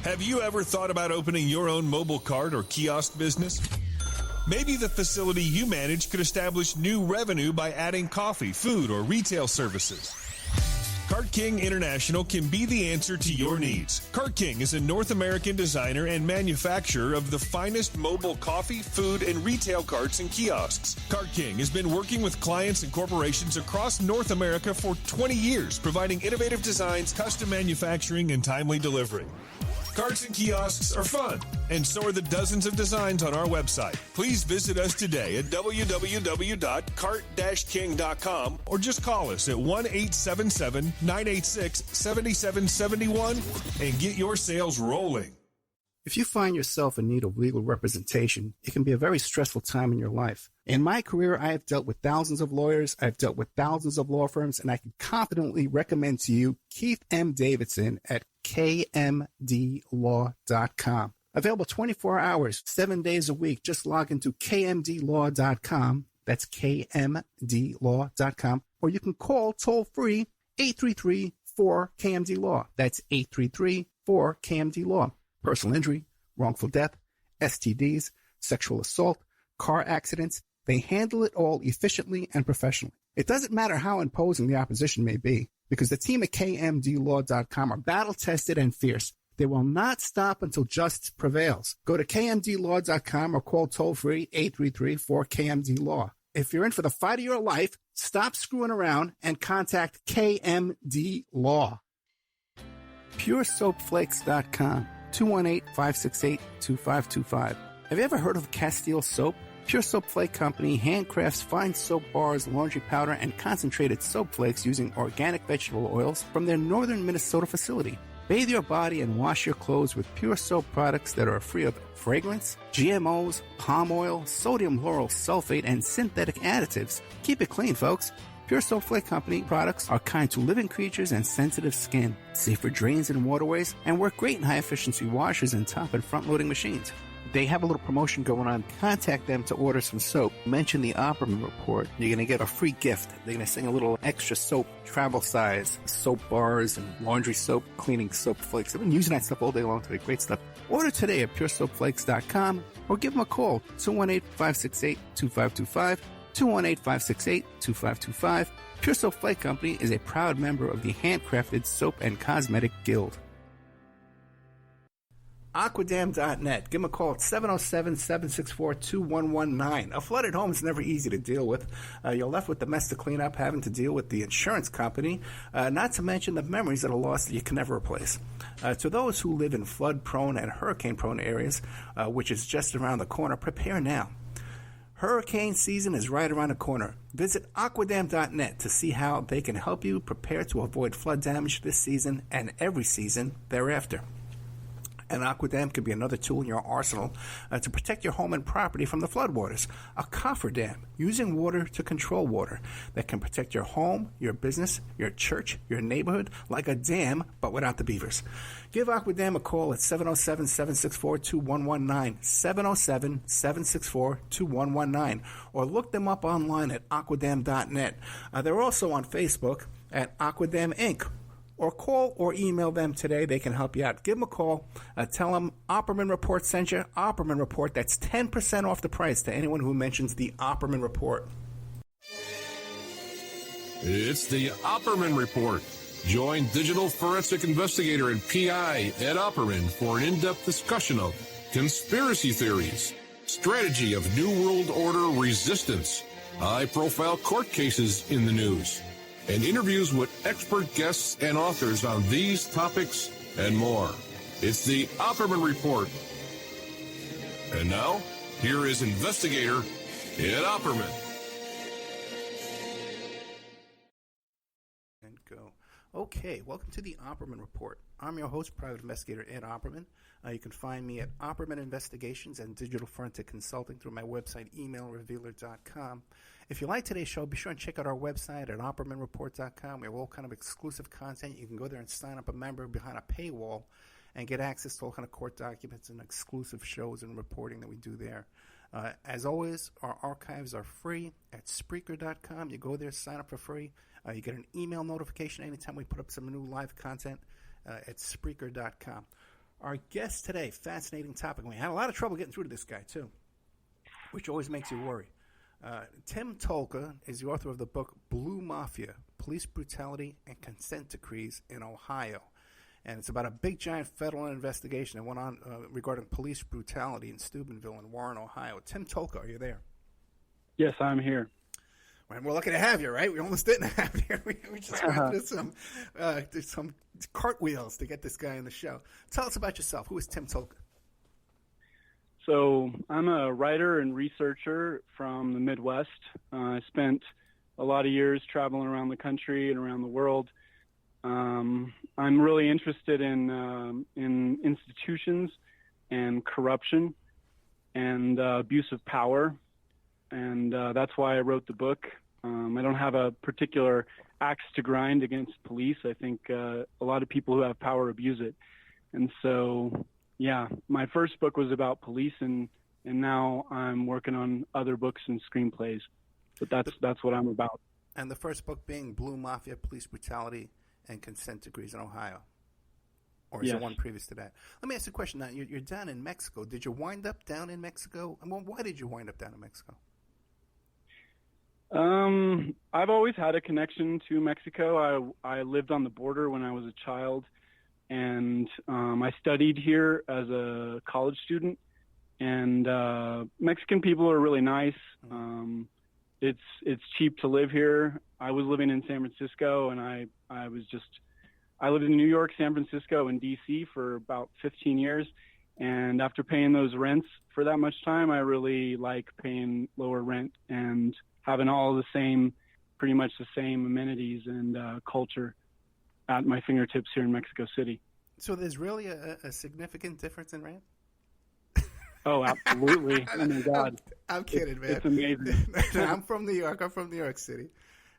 Have you ever thought about opening your own mobile cart or kiosk business? Maybe the facility you manage could establish new revenue by adding coffee, food, or retail services. Cart King International can be the answer to your needs. Cart King is a North American designer and manufacturer of the finest mobile coffee, food, and retail carts and kiosks. Cart King has been working with clients and corporations across North America for 20 years, providing innovative designs, custom manufacturing, and timely delivery. Carts and kiosks are fun, and so are the dozens of designs on our website. Please visit us today at www.cart-king.com or just call us at 1-877-986-7771 and get your sales rolling. If you find yourself in need of legal representation, it can be a very stressful time in your life. In my career, I have dealt with thousands of lawyers, I've dealt with thousands of law firms, and I can confidently recommend to you Keith M. Davidson at kmdlaw.com. Available 24 hours, 7 days a week. Just log into kmdlaw.com. That's kmdlaw.com. Or you can call toll-free 833-4KMD-LAW. That's 833-4KMD-LAW. Personal injury, wrongful death, STDs, sexual assault, car accidents. They handle it all efficiently and professionally. It doesn't matter how imposing the opposition may be, because the team at kmdlaw.com are battle-tested and fierce. They will not stop until justice prevails. Go to kmdlaw.com or call toll-free 833-4KMD-LAW. If you're in for the fight of your life, stop screwing around and contact KMD Law. PureSoapFlakes.com, 218-568-2525. Have you ever heard of Castile Soap? Pure Soap Flake Company handcrafts fine soap bars, laundry powder, and concentrated soap flakes using organic vegetable oils from their northern Minnesota facility. Bathe your body and wash your clothes with Pure Soap products that are free of fragrance, GMOs, palm oil, sodium lauryl sulfate, and synthetic additives. Keep it clean, folks. Pure Soap Flake Company products are kind to living creatures and sensitive skin, safe for drains and waterways, and work great in high-efficiency washers and top and front-loading machines. They have a little promotion going on. Contact them to order some soap. Mention the Opperman Report. You're going to get a free gift. They're going to send a little extra soap, travel size, soap bars and laundry soap, cleaning soap flakes. I've been using that stuff all day long today. Great stuff. Order today at puresoapflakes.com or give them a call, 218-568-2525, 218-568-2525. Pure Soap Flake Company is a proud member of the Handcrafted Soap and Cosmetic Guild. Aquadam.net. Give them a call at 707-764-2119. A flooded home is never easy to deal with. You're left with the mess to clean up, having to deal with the insurance company, not to mention the memories that are lost that you can never replace. To those who live in flood-prone and hurricane-prone areas, which is just around the corner, prepare now. Hurricane season is right around the corner. Visit Aquadam.net to see how they can help you prepare to avoid flood damage this season and every season thereafter. An aquadam could be another tool in your arsenal to protect your home and property from the floodwaters. A cofferdam, using water to control water, that can protect your home, your business, your church, your neighborhood, like a dam, but without the beavers. Give Aquadam a call at 707-764-2119, 707-764-2119, or look them up online at aquadam.net. They're also on Facebook at Aquadam Inc., or call or email them today. They can help you out. Give them a call. Tell them Opperman Report sent you. Opperman Report, that's 10% off the price to anyone who mentions the Opperman Report. It's the Opperman Report. Join digital forensic investigator and PI Ed Opperman for an in-depth discussion of conspiracy theories, strategy of New World Order resistance, high-profile court cases in the news, and interviews with expert guests and authors on these topics and more. It's the Opperman Report. And now, here is investigator Ed Opperman. And go. Okay, welcome to the Opperman Report. I'm your host, Private Investigator Ed Opperman. You can find me at Opperman Investigations and Digital Forensic Consulting through my website, emailrevealer.com. If you like today's show, be sure and check out our website at OppermanReport.com. We have all kind of exclusive content. You can go there and sign up a member behind a paywall and get access to all kind of court documents and exclusive shows and reporting that we do there. As always, our archives are free at Spreaker.com. You go there, sign up for free. You get an email notification anytime we put up some new live content at Spreaker.com. Our guest today, fascinating topic. We had a lot of trouble getting through to this guy, too, which always makes you worry. Tim Tolka is the author of the book Blue Mafia, Police Brutality and Consent Decrees in Ohio. And it's about a big, giant federal investigation that went on regarding police brutality in Steubenville and Warren, Ohio. Tim Tolka, are you there? Yes, I'm here. Well, we're lucky to have you, right? We almost didn't have you. We just went through some cartwheels to get this guy on the show. Tell us about yourself. Who is Tim Tolka? So I'm a writer and researcher from the Midwest. I spent a lot of years traveling around the country and around the world. I'm really interested in institutions and corruption and abuse of power, and that's why I wrote the book. I don't have a particular axe to grind against police. I think a lot of people who have power abuse it, and so yeah, my first book was about police, and now I'm working on other books and screenplays. But that's what I'm about. And the first book being Blue Mafia, Police Brutality and Consent Decrees in Ohio. Or is Yes. there one previous to that? Let me ask you a question now. You're down in Mexico. Did you wind up down in Mexico? Well, why did you wind up down in Mexico? I've always had a connection to Mexico. I lived on the border when I was a child, and I studied here as a college student. And Mexican people are really nice. It's cheap to live here. I was living in San Francisco, and I lived in New York, San Francisco, and D.C. for about 15 years. And after paying those rents for that much time, I really like paying lower rent and having pretty much the same amenities and culture at my fingertips here in Mexico City. So there's really a significant difference in rent? Oh, absolutely. Oh, my God. I'm kidding, man. It's amazing. I'm from New York. I'm from New York City.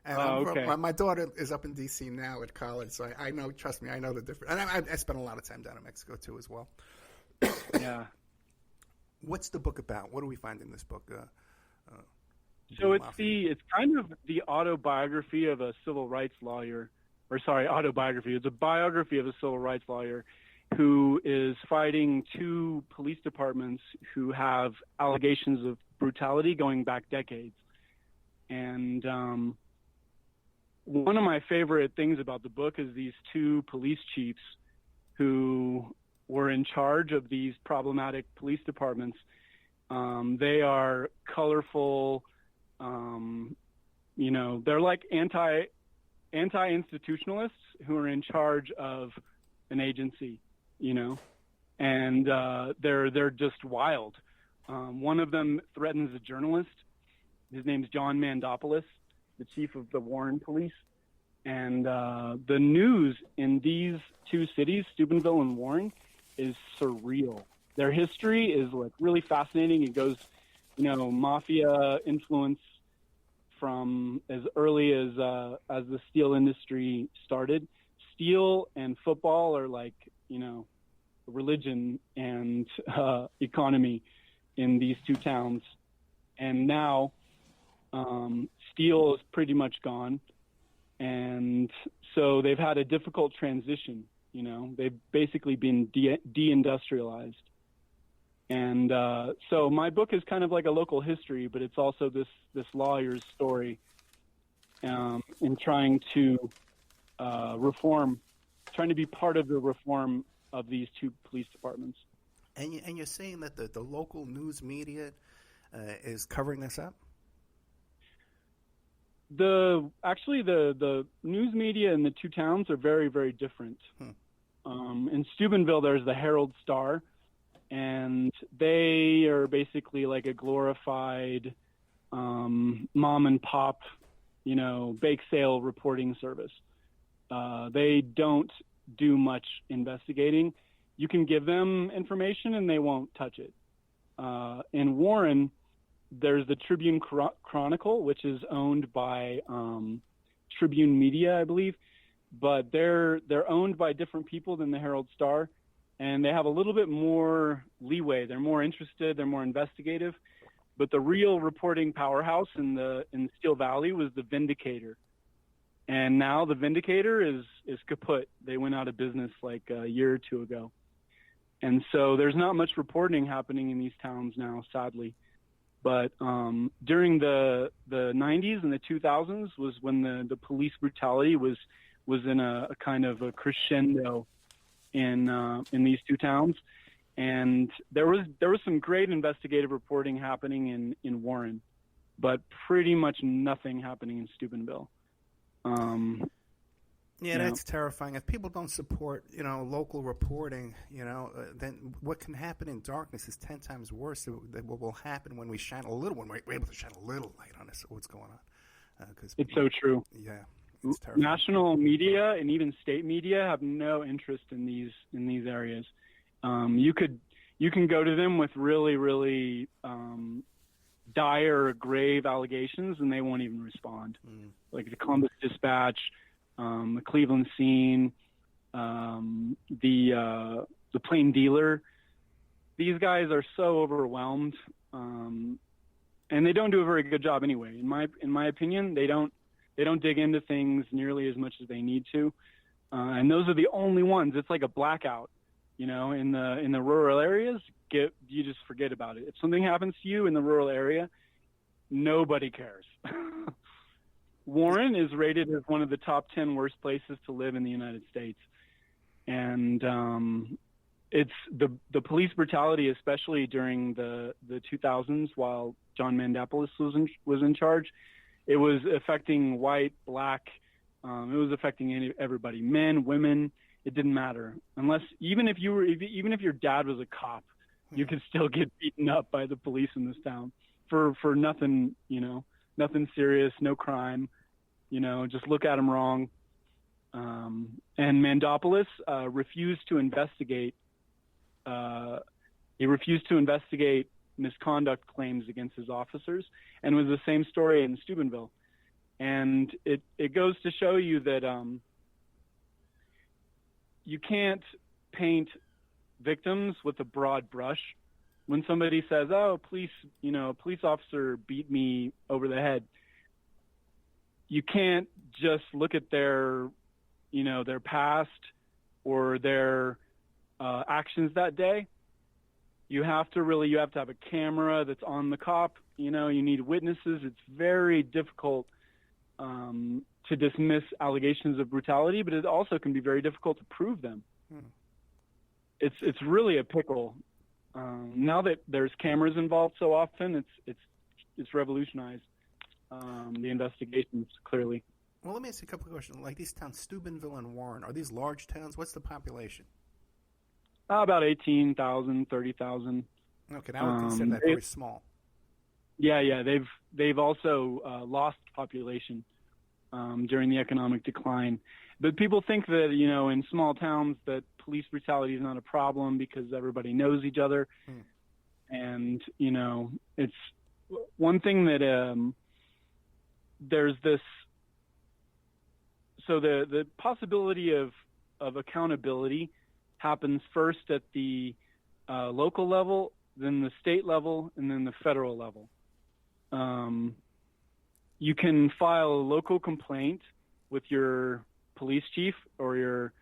And okay. my daughter is up in D.C. now at college, so I know, trust me, I know the difference. And I spent a lot of time down in Mexico, too, as well. Yeah. What's the book about? What do we find in this book? So it's kind of the autobiography of a civil rights lawyer, autobiography. It's a biography of a civil rights lawyer who is fighting two police departments who have allegations of brutality going back decades. And one of my favorite things about the book is these two police chiefs who were in charge of these problematic police departments. They are colorful, they're like anti-institutionalists who are in charge of an agency, and they're just wild. One of them threatens a journalist. His name's John Mandopoulos, the chief of the Warren Police. And the news in these two cities, Steubenville and Warren, is surreal. Their history is like really fascinating. It goes, Mafia influence from as early as the steel industry started. Steel and football are like, religion and economy in these two towns. And now steel is pretty much gone. And so they've had a difficult transition. They've basically been deindustrialized. And so my book is kind of like a local history, but it's also this lawyer's story in trying to trying to be part of the reform of these two police departments. And you're saying that the local news media is covering this up? The news media in the two towns are very, very different. In Steubenville, there's the Herald Star, and they are basically like a glorified mom and pop, bake sale reporting service. They don't do much investigating. You can give them information and they won't touch it. In Warren, there's the Tribune Chronicle, which is owned by Tribune Media, I believe, but they're owned by different people than the Herald Star, and they have a little bit more leeway. They're more interested, they're more investigative. But the real reporting powerhouse in Steel Valley was the Vindicator. And now the Vindicator is kaput. They went out of business like a year or two ago. And so there's not much reporting happening in these towns now, sadly. But during the 90s and the 2000s was when the police brutality was in a kind of a crescendo in these two towns. And there was some great investigative reporting happening in Warren, but pretty much nothing happening in Steubenville. Yeah, that's terrifying. If people don't support, local reporting, then what can happen in darkness is 10 times worse than what will happen when we're able to shine a little light on this, what's going on. It's so true. Yeah, it's terrifying. National media and even state media have no interest in these areas. You can go to them with really, really dire, grave allegations, and they won't even respond. Like the Columbus Dispatch, the Cleveland Scene, the Plain Dealer. These guys are so overwhelmed, and they don't do a very good job anyway. In my opinion, they don't dig into things nearly as much as they need to, and those are the only ones. It's like a blackout, in the rural areas. You just forget about it. If something happens to you in the rural area, nobody cares. Warren is rated as one of the top 10 worst places to live in the United States. And it's the police brutality, especially during the 2000s while John Mandopoulos was in charge. It was affecting white, black, it was affecting everybody, men, women. It didn't matter. Even if your dad was a cop, you could still get beaten up by the police in this town for nothing, nothing serious, no crime, just look at him wrong. And Mandopoulos refused to investigate. He refused to investigate misconduct claims against his officers, and it was the same story in Steubenville. And it goes to show you that you can't paint victims with a broad brush. When somebody says, "Oh, police officer beat me over the head," you can't just look at their past or their actions that day. You have to have a camera that's on the cop. You need witnesses. It's very difficult to dismiss allegations of brutality, but it also can be very difficult to prove them. It's really a pickle. Now that there's cameras involved so often, it's revolutionized the investigations, clearly. Well, let me ask you a couple of questions. Like these towns, Steubenville and Warren, are these large towns? What's the population? About 18,000, 30,000. Okay, I would consider that very small. Yeah. They've also lost population during the economic decline. But people think that, in small towns that police brutality is not a problem because everybody knows each other. And, it's one thing that there's this. So the possibility of accountability happens first at the local level, then the state level, and then the federal level. You can file a local complaint with your police chief or your,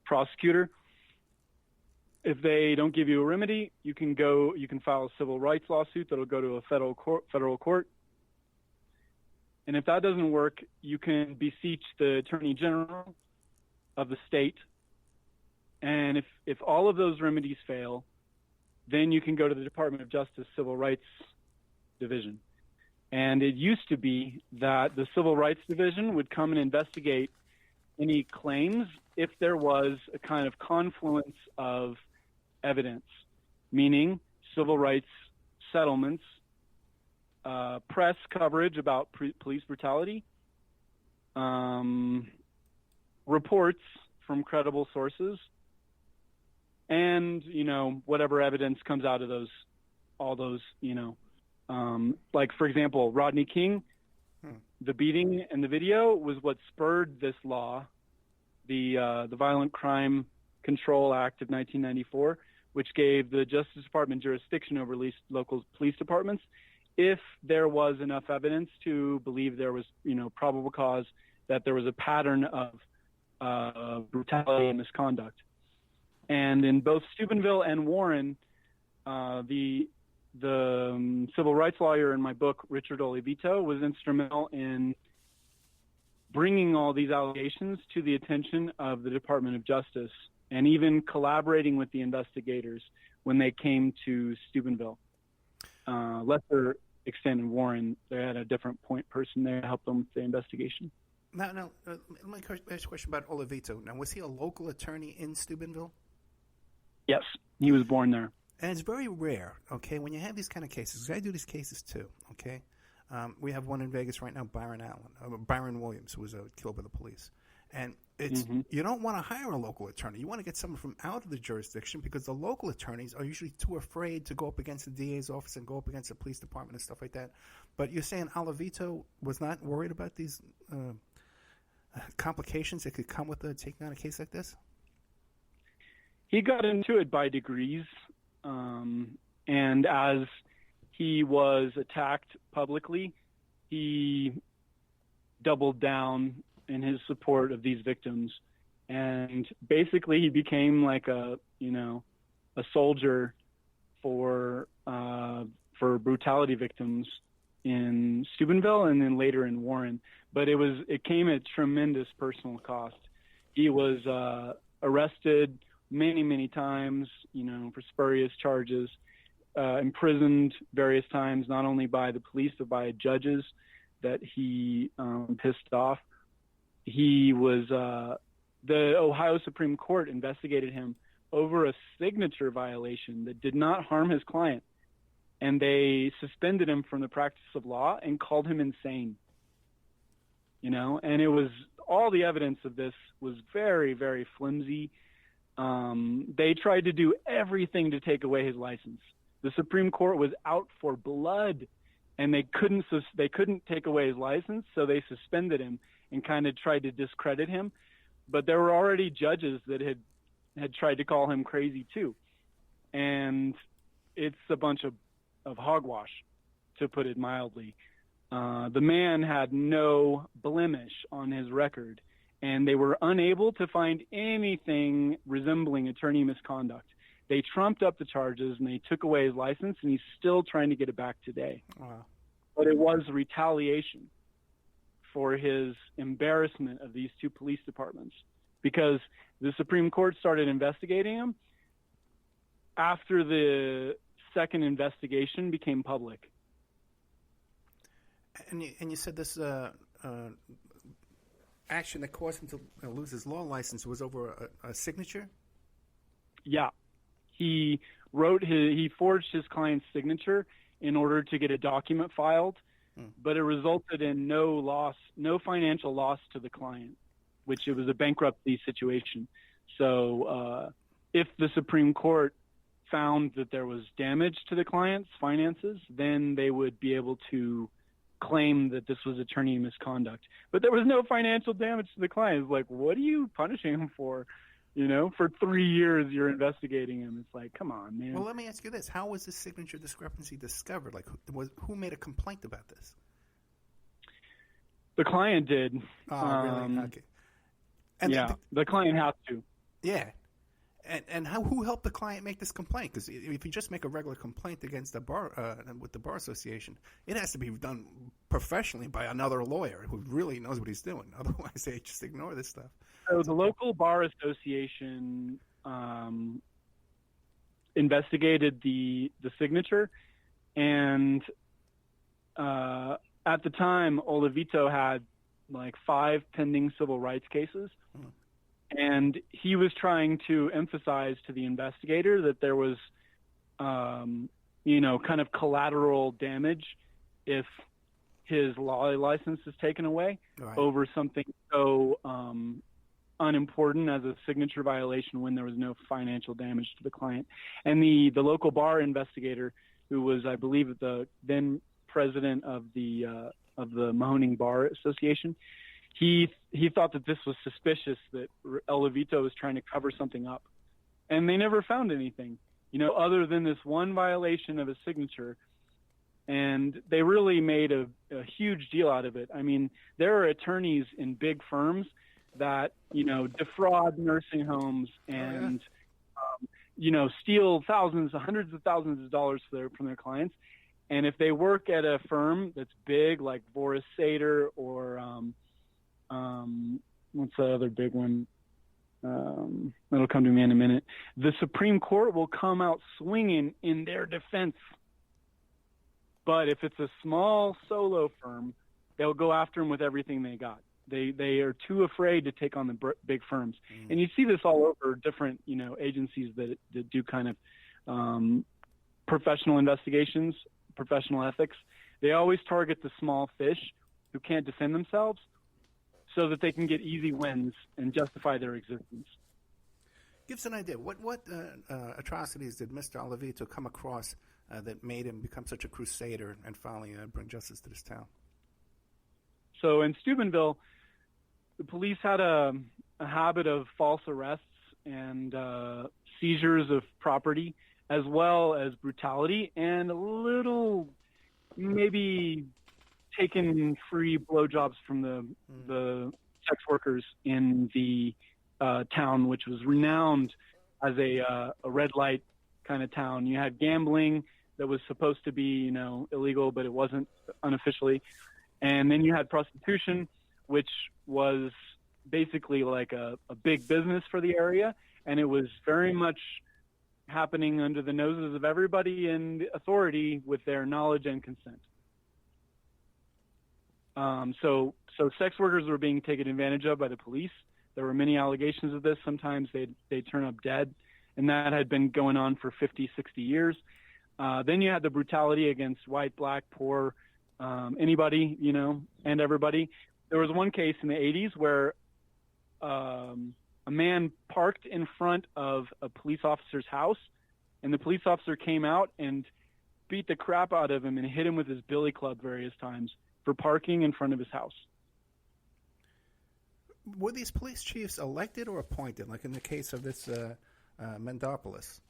prosecutor. If they don't give you a remedy, you can file a civil rights lawsuit that'll go to a federal court. And if that doesn't work, you can beseech the Attorney General of the state. And if all of those remedies fail, then you can go to the Department of Justice Civil Rights Division. And it used to be that the Civil Rights Division would come and investigate any claims if there was a kind of confluence of evidence, meaning civil rights settlements, press coverage about police brutality, reports from credible sources, and, whatever evidence comes out of all those, like, for example, Rodney King, the beating and the video was what spurred this law, the Violent Crime Control Act of 1994, which gave the Justice Department jurisdiction over local police departments if there was enough evidence to believe there was, probable cause that there was a pattern of brutality and misconduct. And in both Steubenville and Warren, the civil rights lawyer in my book, Richard Olivito, was instrumental in bringing all these allegations to the attention of the Department of Justice, and even collaborating with the investigators when they came to Steubenville. Lesser extent in Warren, they had a different point person there to help them with the investigation. Now, let me ask a question about Olivito. Now, was he a local attorney in Steubenville? Yes, he was born there. And it's very rare, okay, when you have these kind of cases. I do these cases too, okay? We have one in Vegas right now, Byron Williams, who was killed by the police. And it's you don't want to hire a local attorney. You want to get someone from out of the jurisdiction, because the local attorneys are usually too afraid to go up against the DA's office and go up against the police department and stuff like that. But you're saying Olivito was not worried about these complications that could come with taking on a case like this? He got into it by degrees, and as he was attacked publicly, he doubled down in his support of these victims, and basically he became like a soldier for brutality victims in Steubenville and then later in Warren. But it came at tremendous personal cost. He was arrested many times, for spurious charges, imprisoned various times, not only by the police but by judges that he pissed off. He was the Ohio Supreme Court investigated him over a signature violation that did not harm his client, and they suspended him from the practice of law and called him insane. And it was, all the evidence of this was very, very flimsy. They tried to do everything to take away his license. The Supreme Court was out for blood, and they couldn't take away his license, so they suspended him and kind of tried to discredit him. But there were already judges that had tried to call him crazy too. And it's a bunch of hogwash, to put it mildly. The man had no blemish on his record, and they were unable to find anything resembling attorney misconduct. They trumped up the charges, and they took away his license, and he's still trying to get it back today. Wow. But it was retaliation for his embarrassment of these two police departments, because the Supreme Court started investigating him after the second investigation became public. And you said this action that caused him to lose his law license was over a signature? Yeah. He forged his client's signature in order to get a document filed, but it resulted in no financial loss to the client, which it was a bankruptcy situation. So if the Supreme Court found that there was damage to the client's finances, then they would be able to claim that this was attorney misconduct. But there was no financial damage to the client. It's like, what are you punishing him for? For 3 years you're investigating him. It's like, come on, man. Well, let me ask you this. How was this signature discrepancy discovered? Like, who made a complaint about this? The client did. Oh, really? Okay. And the client has to. Yeah. And who helped the client make this complaint? Because if you just make a regular complaint against the bar with the bar association, it has to be done professionally by another lawyer who really knows what he's doing. Otherwise, they just ignore this stuff. So the local bar association investigated the signature, and at the time, Olivito had like 5 pending civil rights cases. And he was trying to emphasize to the investigator that there was, kind of collateral damage if his law license is taken away over something so unimportant as a signature violation when there was no financial damage to the client. And the local bar investigator, who was, I believe, the then president of the Mahoning Bar Association, he thought that this was suspicious, that Olivito was trying to cover something up. And they never found anything, other than this one violation of a signature. And they really made a huge deal out of it. I mean, there are attorneys in big firms that, defraud nursing homes and steal hundreds of thousands of dollars from their clients. And if they work at a firm that's big, like Boris Sater or what's the other big one? That'll come to me in a minute. The Supreme Court will come out swinging in their defense. But if it's a small solo firm, they'll go after them with everything they got. They are too afraid to take on the big firms. And you see this all over different, agencies that do kind of professional investigations, professional ethics. They always target the small fish who can't defend themselves so that they can get easy wins and justify their existence. Give us an idea. What atrocities did Mr. Oliveto come across that made him become such a crusader and finally bring justice to this town? So in Steubenville, the police had a habit of false arrests and seizures of property, as well as brutality and a little maybe taking free blowjobs from the sex workers in the town, which was renowned as a red light kind of town. You had gambling that was supposed to be, illegal, but it wasn't unofficially. And then you had prostitution, which was basically like a big business for the area. And it was very much happening under the noses of everybody in authority with their knowledge and consent. So sex workers were being taken advantage of by the police. There were many allegations of this. Sometimes they'd turn up dead, and that had been going on for 50, 60 years. Then you had the brutality against white, black, poor, anybody, and everybody. There was one case in the 80s where a man parked in front of a police officer's house, and the police officer came out and beat the crap out of him and hit him with his billy club various times for parking in front of his house. Were these police chiefs elected or appointed, like in the case of this Mendopoulos?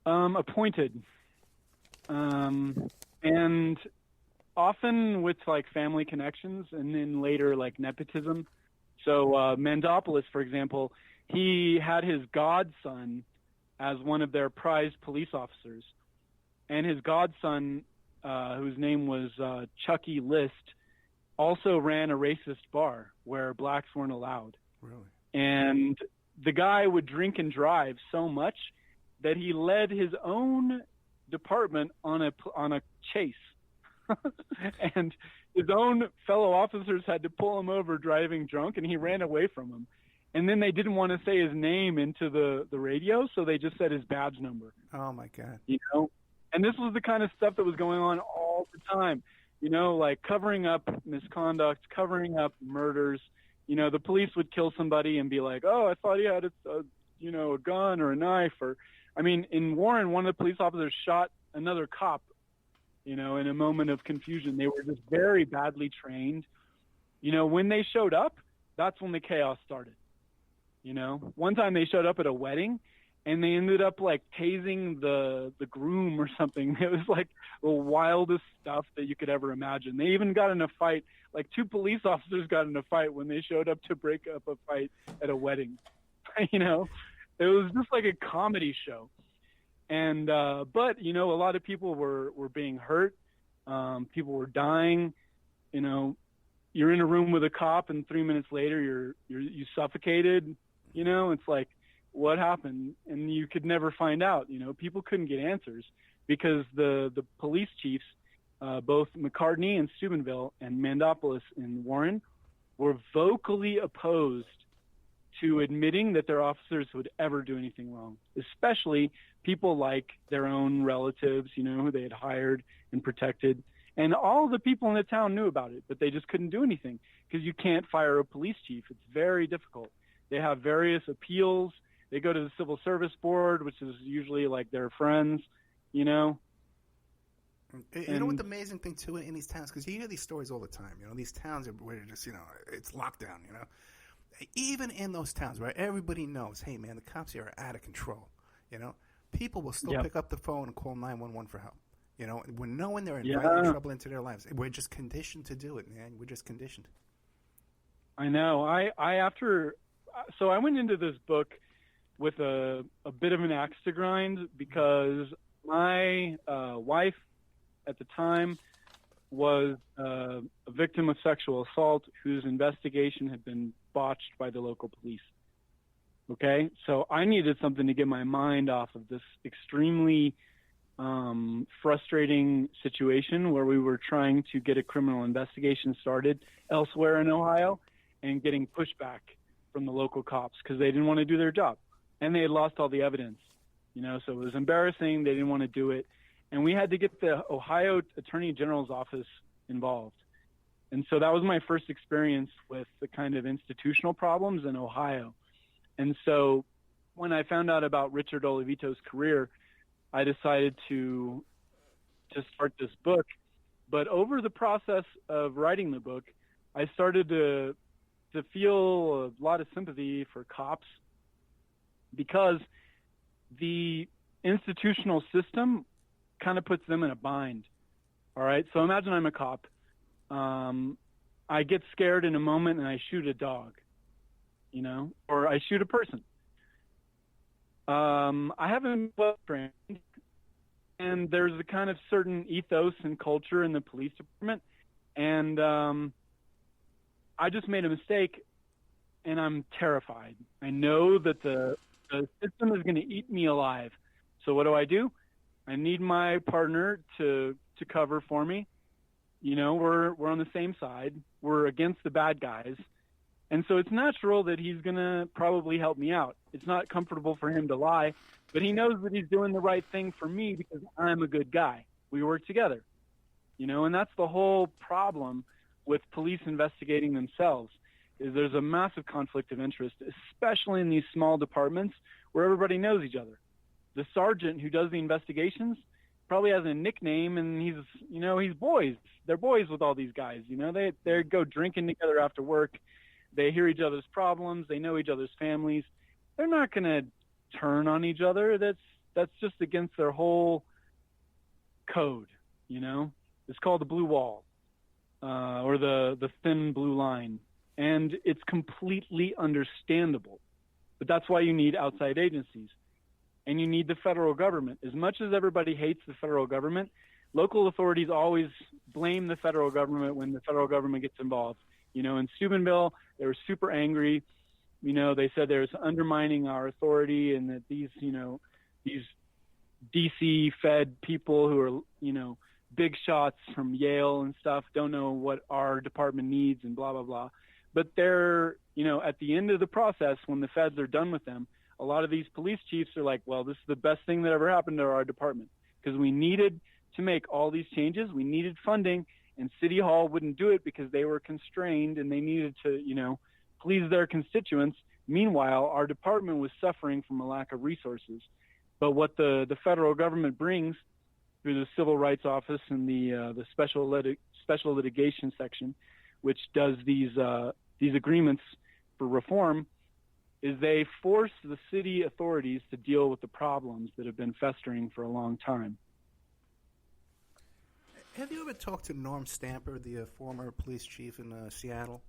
Appointed. And often with like family connections and then later like nepotism. So Mendopoulos, for example, he had his godson as one of their prized police officers. And his godson, whose name was Chucky List, also ran a racist bar where blacks weren't allowed. Really? And the guy would drink and drive so much that he led his own department on a chase. And his own fellow officers had to pull him over driving drunk, and he ran away from them. And then they didn't want to say his name into the radio, so they just said his badge number. Oh, my God. And this was the kind of stuff that was going on all the time, like covering up misconduct, covering up murders. The police would kill somebody and be like, oh, I thought he had a gun or a knife. In Warren, one of the police officers shot another cop, in a moment of confusion. They were just very badly trained. When they showed up, that's when the chaos started. One time they showed up at a wedding and they ended up like tasing the groom or something. It was like the wildest stuff that you could ever imagine. They even got in a fight. Like 2 police officers got in a fight when they showed up to break up a fight at a wedding. It was just like a comedy show. And, but, a lot of people were being hurt. People were dying. You're in a room with a cop and 3 minutes later you suffocated. It's like, what happened? And you could never find out. People couldn't get answers because the police chiefs, both McCartney in Steubenville and Mendopoulos in Warren, were vocally opposed to admitting that their officers would ever do anything wrong, especially people like their own relatives, who they had hired and protected. And all the people in the town knew about it, but they just couldn't do anything because you can't fire a police chief. It's very difficult. They have various appeals. They go to the Civil Service Board, which is usually like their friends, You know what the amazing thing, too, in these towns, because you hear these stories all the time, these towns where just, it's lockdown, Even in those towns where everybody knows, hey, man, the cops here are out of control, people will still pick up the phone and call 911 for help. When knowing they're inviting trouble into their lives. We're just conditioned to do it, man. We're just conditioned. I know. so I went into this book with a bit of an axe to grind because my wife at the time was a victim of sexual assault whose investigation had been botched by the local police. Okay, so I needed something to get my mind off of this extremely frustrating situation where we were trying to get a criminal investigation started elsewhere in Ohio and getting pushback from the local cops because they didn't want to do their job and they had lost all the evidence, so it was embarrassing. They didn't want to do it. And we had to get the Ohio Attorney General's office involved. And so that was my first experience with the kind of institutional problems in Ohio. And so when I found out about Richard Olivito's career, I decided to start this book. But over the process of writing the book, I started to feel a lot of sympathy for cops because the institutional system kind of puts them in a bind. All right. So imagine I'm a cop. I get scared in a moment and I shoot a dog, or I shoot a person. I haven't been well trained, and there's a kind of certain ethos and culture in the police department. And I just made a mistake, and I'm terrified. I know that the system is going to eat me alive. So what do? I need my partner to cover for me. We're on the same side. We're against the bad guys. And so it's natural that he's going to probably help me out. It's not comfortable for him to lie, but he knows that he's doing the right thing for me because I'm a good guy. We work together, and that's the whole problem with police investigating themselves is there's a massive conflict of interest, especially in these small departments where everybody knows each other. The sergeant who does the investigations probably has a nickname, and he's boys. They're boys with all these guys. They go drinking together after work. They hear each other's problems. They know each other's families. They're not going to turn on each other. That's just against their whole code. It's called the blue wall, or the thin blue line, and it's completely understandable. But that's why you need outside agencies. And you need the federal government. As much as everybody hates the federal government, local authorities always blame the federal government when the federal government gets involved. In Steubenville, they were super angry. They said there's undermining our authority and that these DC fed people who are, big shots from Yale and stuff don't know what our department needs and blah, blah, blah. But they're, at the end of the process, when the feds are done with them, a lot of these police chiefs are like, well, this is the best thing that ever happened to our department because we needed to make all these changes. We needed funding, and City Hall wouldn't do it because they were constrained and they needed to, please their constituents. Meanwhile, our department was suffering from a lack of resources. But what the federal government brings through the Civil Rights Office and the special litigation section, which does these agreements for reform, is they force the city authorities to deal with the problems that have been festering for a long time. Have you ever talked to Norm Stamper, the former police chief in Seattle?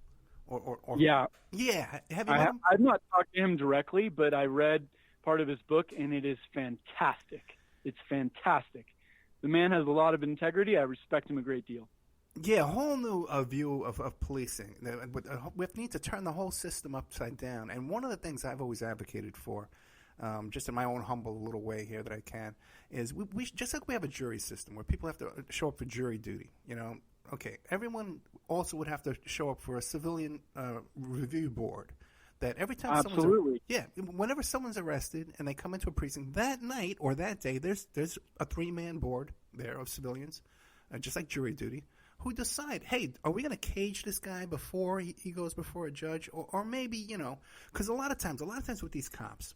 Or Yeah. Yeah. Have you I've not talked to him directly, but I read part of his book, and it is fantastic. It's fantastic. The man has a lot of integrity. I respect him a great deal. Yeah, a whole new view of policing. We need to turn the whole system upside down. And one of the things I've always advocated for, just in my own humble little way here that I can, is we just like we have a jury system where people have to show up for jury duty. Okay, everyone also would have to show up for a civilian review board. That every time whenever someone's arrested and they come into a precinct that night or that day, there's a 3-man board there of civilians, just like jury duty, who decide, hey, are we going to cage this guy before he goes before a judge? Or maybe, because a lot of times with these cops,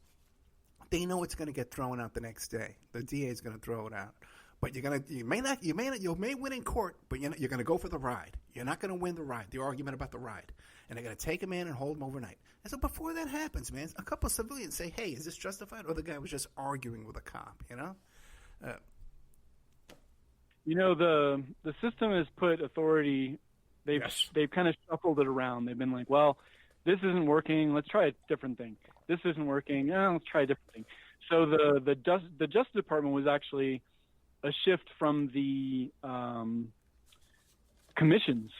they know it's going to get thrown out the next day. The DA is going to throw it out. But you may win in court, but you're going to go for the ride. You're not going to win the ride, the argument about the ride. And they're going to take him in and hold him overnight. And so before that happens, man, a couple of civilians say, hey, is this justified? Or the guy was just arguing with a cop, The system has put authority, they've kind of shuffled it around. They've been like, well, this isn't working. Let's try a different thing. This isn't working. Let's try a different thing. So the Justice Department was actually a shift from the commissions.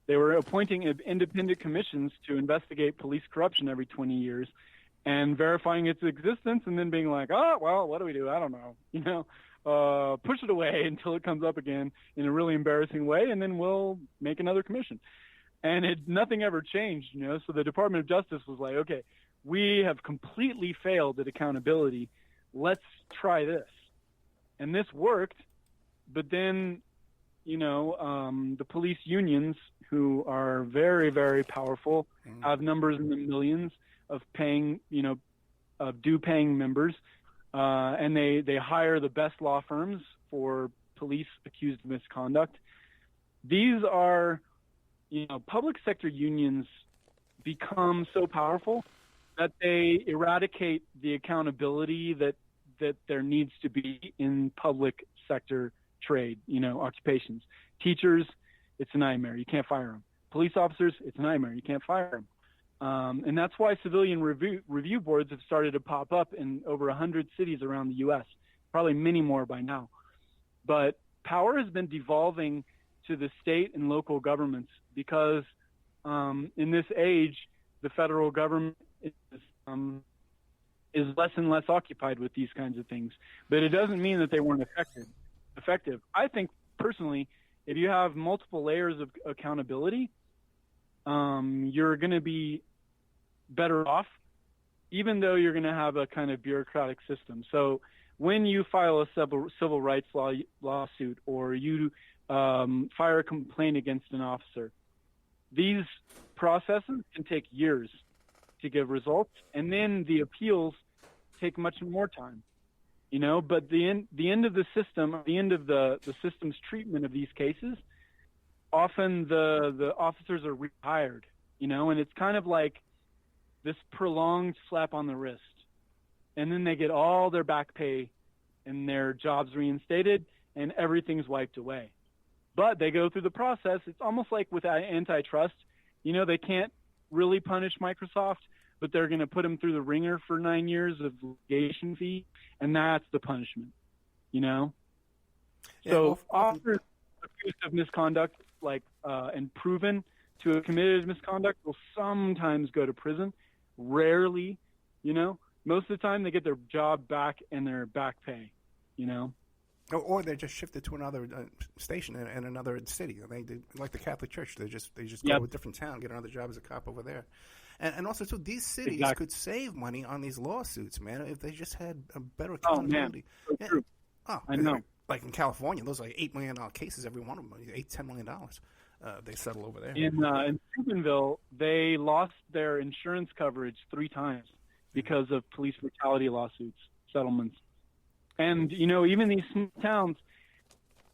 They were appointing independent commissions to investigate police corruption every 20 years and verifying its existence and then being like, oh, well, what do we do? I don't know. Push it away until it comes up again in a really embarrassing way, and then we'll make another commission. And nothing ever changed, So the Department of Justice was like, okay, we have completely failed at accountability. Let's try this. And this worked, but then, the police unions, who are very, very powerful, have numbers in the millions of paying, of due-paying members, and they hire the best law firms for police accused of misconduct. These are, public sector unions become so powerful that they eradicate the accountability that there needs to be in public sector trade, occupations. Teachers, it's a nightmare. You can't fire them. Police officers, it's a nightmare. You can't fire them. And that's why civilian review boards have started to pop up in over 100 cities around the U.S., probably many more by now. But power has been devolving to the state and local governments because in this age, the federal government is less and less occupied with these kinds of things. But it doesn't mean that they weren't effective. I think, personally, if you have multiple layers of accountability, you're going to be better off, even though you're going to have a kind of bureaucratic system. So when you file a civil rights lawsuit or you fire a complaint against an officer, these processes can take years to give results, and then the appeals take much more time. But the end of the system, the end of the system's treatment of these cases, often the officers are rehired, and it's kind of like this prolonged slap on the wrist. And then they get all their back pay and their jobs reinstated and everything's wiped away. But they go through the process. It's almost like with antitrust, they can't really punish Microsoft, but they're going to put them through the ringer for 9 years of litigation fee, and that's the punishment, Yeah, So officers accused of misconduct, and proven to have committed misconduct, will sometimes go to prison. Rarely, most of the time they get their job back and their back pay, Or they're just shifted to another station in another city. They like the Catholic Church. They just go to a different town, get another job as a cop over there. And also, too, these cities could save money on these lawsuits, man, if they just had a better accountability. Oh, man. So true. I know. Like in California, those are like $8 million cases, every one of them, $10 million. They settle over there. In Steubenville, they lost their insurance coverage 3 times because of police brutality lawsuits, settlements. And, even these small towns,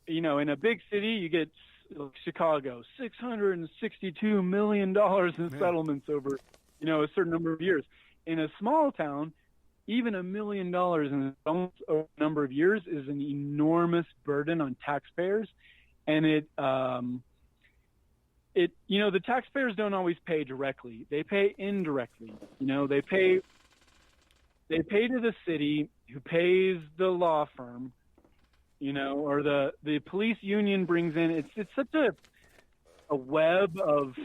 in a big city, you get Chicago, $662 million in settlements over, a certain number of years. In a small town, even $1 million in settlements over a number of years is an enormous burden on taxpayers. And the taxpayers don't always pay directly. They pay indirectly. They pay to the city, who pays the law firm, or the police union brings in. It's such a web of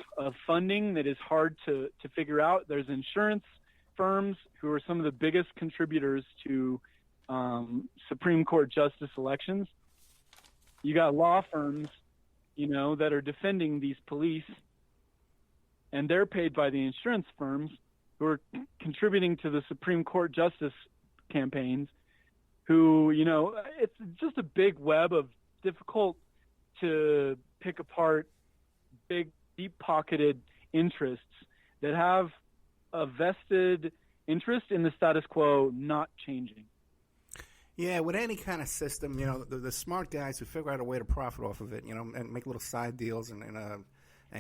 funding that is hard to figure out. There's insurance firms who are some of the biggest contributors to Supreme Court justice elections. You got law firms, that are defending these police, and they're paid by the insurance firms who are contributing to the Supreme Court justice campaigns, who, it's just a big web of difficult to pick apart, big, deep-pocketed interests that have a vested interest in the status quo not changing. Yeah, with any kind of system, the smart guys who figure out a way to profit off of it, and make little side deals and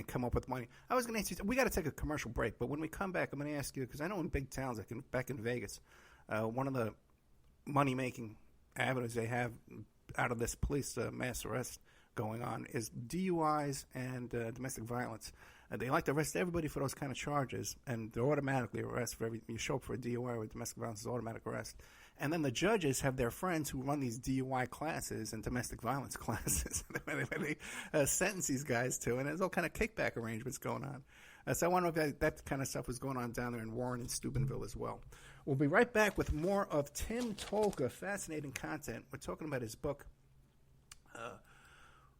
come up with money. I was going to ask you, we got to take a commercial break, but when we come back, I'm going to ask you, because I know in big towns, like back in Vegas, one of the money-making avenues they have out of this police mass arrest going on is DUIs and domestic violence. They like to arrest everybody for those kind of charges, and they automatically arrest for every. You show up for a DUI or domestic violence, is automatic arrest. And then the judges have their friends who run these DUI classes and domestic violence classes. They sentence these guys to, and there's all kind of kickback arrangements going on. So I wonder if that kind of stuff was going on down there in Warren and Steubenville as well. We'll be right back with more of Tim Tolka. Fascinating content. We're talking about his book,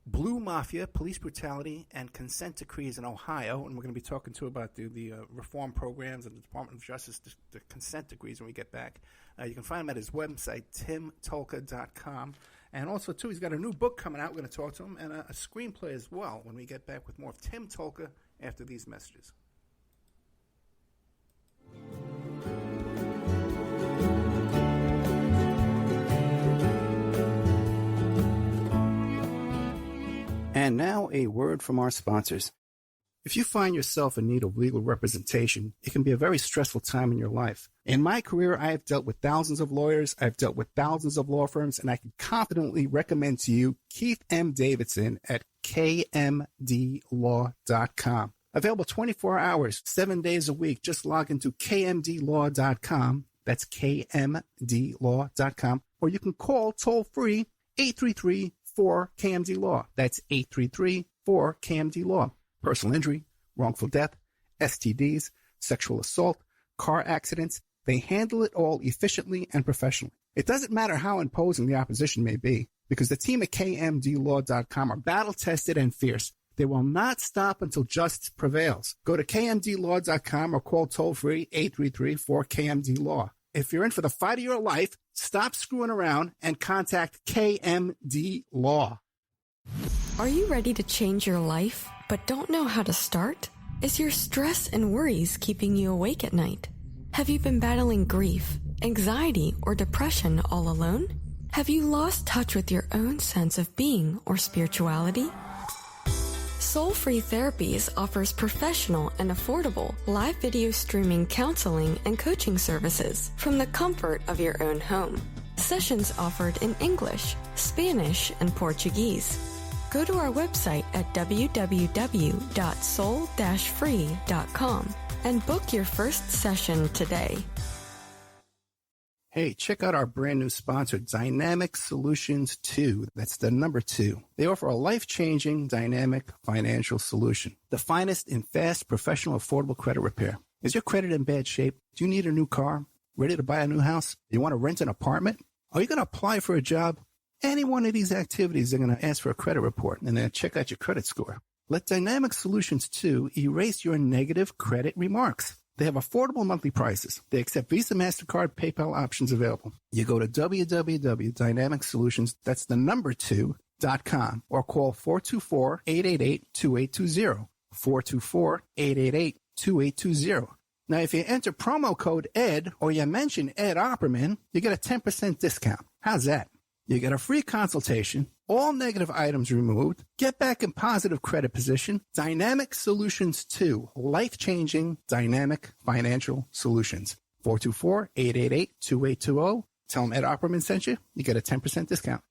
Blue Mafia, Police Brutality, and Consent Decrees in Ohio. And we're going to be talking, too, about the reform programs and the Department of Justice, the consent decrees when we get back. You can find him at his website, timtolka.com. And also, too, he's got a new book coming out. We're going to talk to him, and a screenplay as well when we get back with more of Tim Tolka after these messages. And now a word from our sponsors. If you find yourself in need of legal representation, it can be a very stressful time in your life. In my career, I have dealt with thousands of lawyers, I've dealt with thousands of law firms, and I can confidently recommend to you Keith M. Davidson at kmdlaw.com. Available 24 hours, 7 days a week. Just log into kmdlaw.com. That's kmdlaw.com. Or you can call toll-free 833-4KMD-LAW. That's 833-4KMD-LAW. Personal injury, wrongful death, STDs, sexual assault, car accidents. They handle it all efficiently and professionally. It doesn't matter how imposing the opposition may be, because the team at kmdlaw.com are battle-tested and fierce. They will not stop until justice prevails. Go to kmdlaw.com or call toll-free 833-4KMD-LAW. If you're in for the fight of your life, stop screwing around and contact KMD Law. Are you ready to change your life, but don't know how to start? Is your stress and worries keeping you awake at night? Have you been battling grief, anxiety, or depression all alone? Have you lost touch with your own sense of being or spirituality? Soul Free Therapies offers professional and affordable live video streaming counseling and coaching services from the comfort of your own home. Sessions offered in English, Spanish, and Portuguese. Go to our website at www.soul-free.com and book your first session today. Hey, check out our brand new sponsor, Dynamic Solutions 2. That's the number 2. They offer a life-changing, dynamic financial solution. The finest in fast, professional, affordable credit repair. Is your credit in bad shape? Do you need a new car? Ready to buy a new house? You want to rent an apartment? Are you going to apply for a job? Any one of these activities, they're going to ask for a credit report, and then check out your credit score. Let Dynamic Solutions 2 erase your negative credit remarks. They have affordable monthly prices. They accept Visa, MasterCard, PayPal options available. You go to www.dynamicsolutions, that's the number 2.com, or call 424-888-2820. 424-888-2820. Now, if you enter promo code ED or you mention Ed Opperman, you get a 10% discount. How's that? You get a free consultation, all negative items removed, get back in positive credit position. Dynamic Solutions 2, life-changing dynamic financial solutions. 424-888-2820. Tell them Ed Opperman sent you. You get a 10% discount.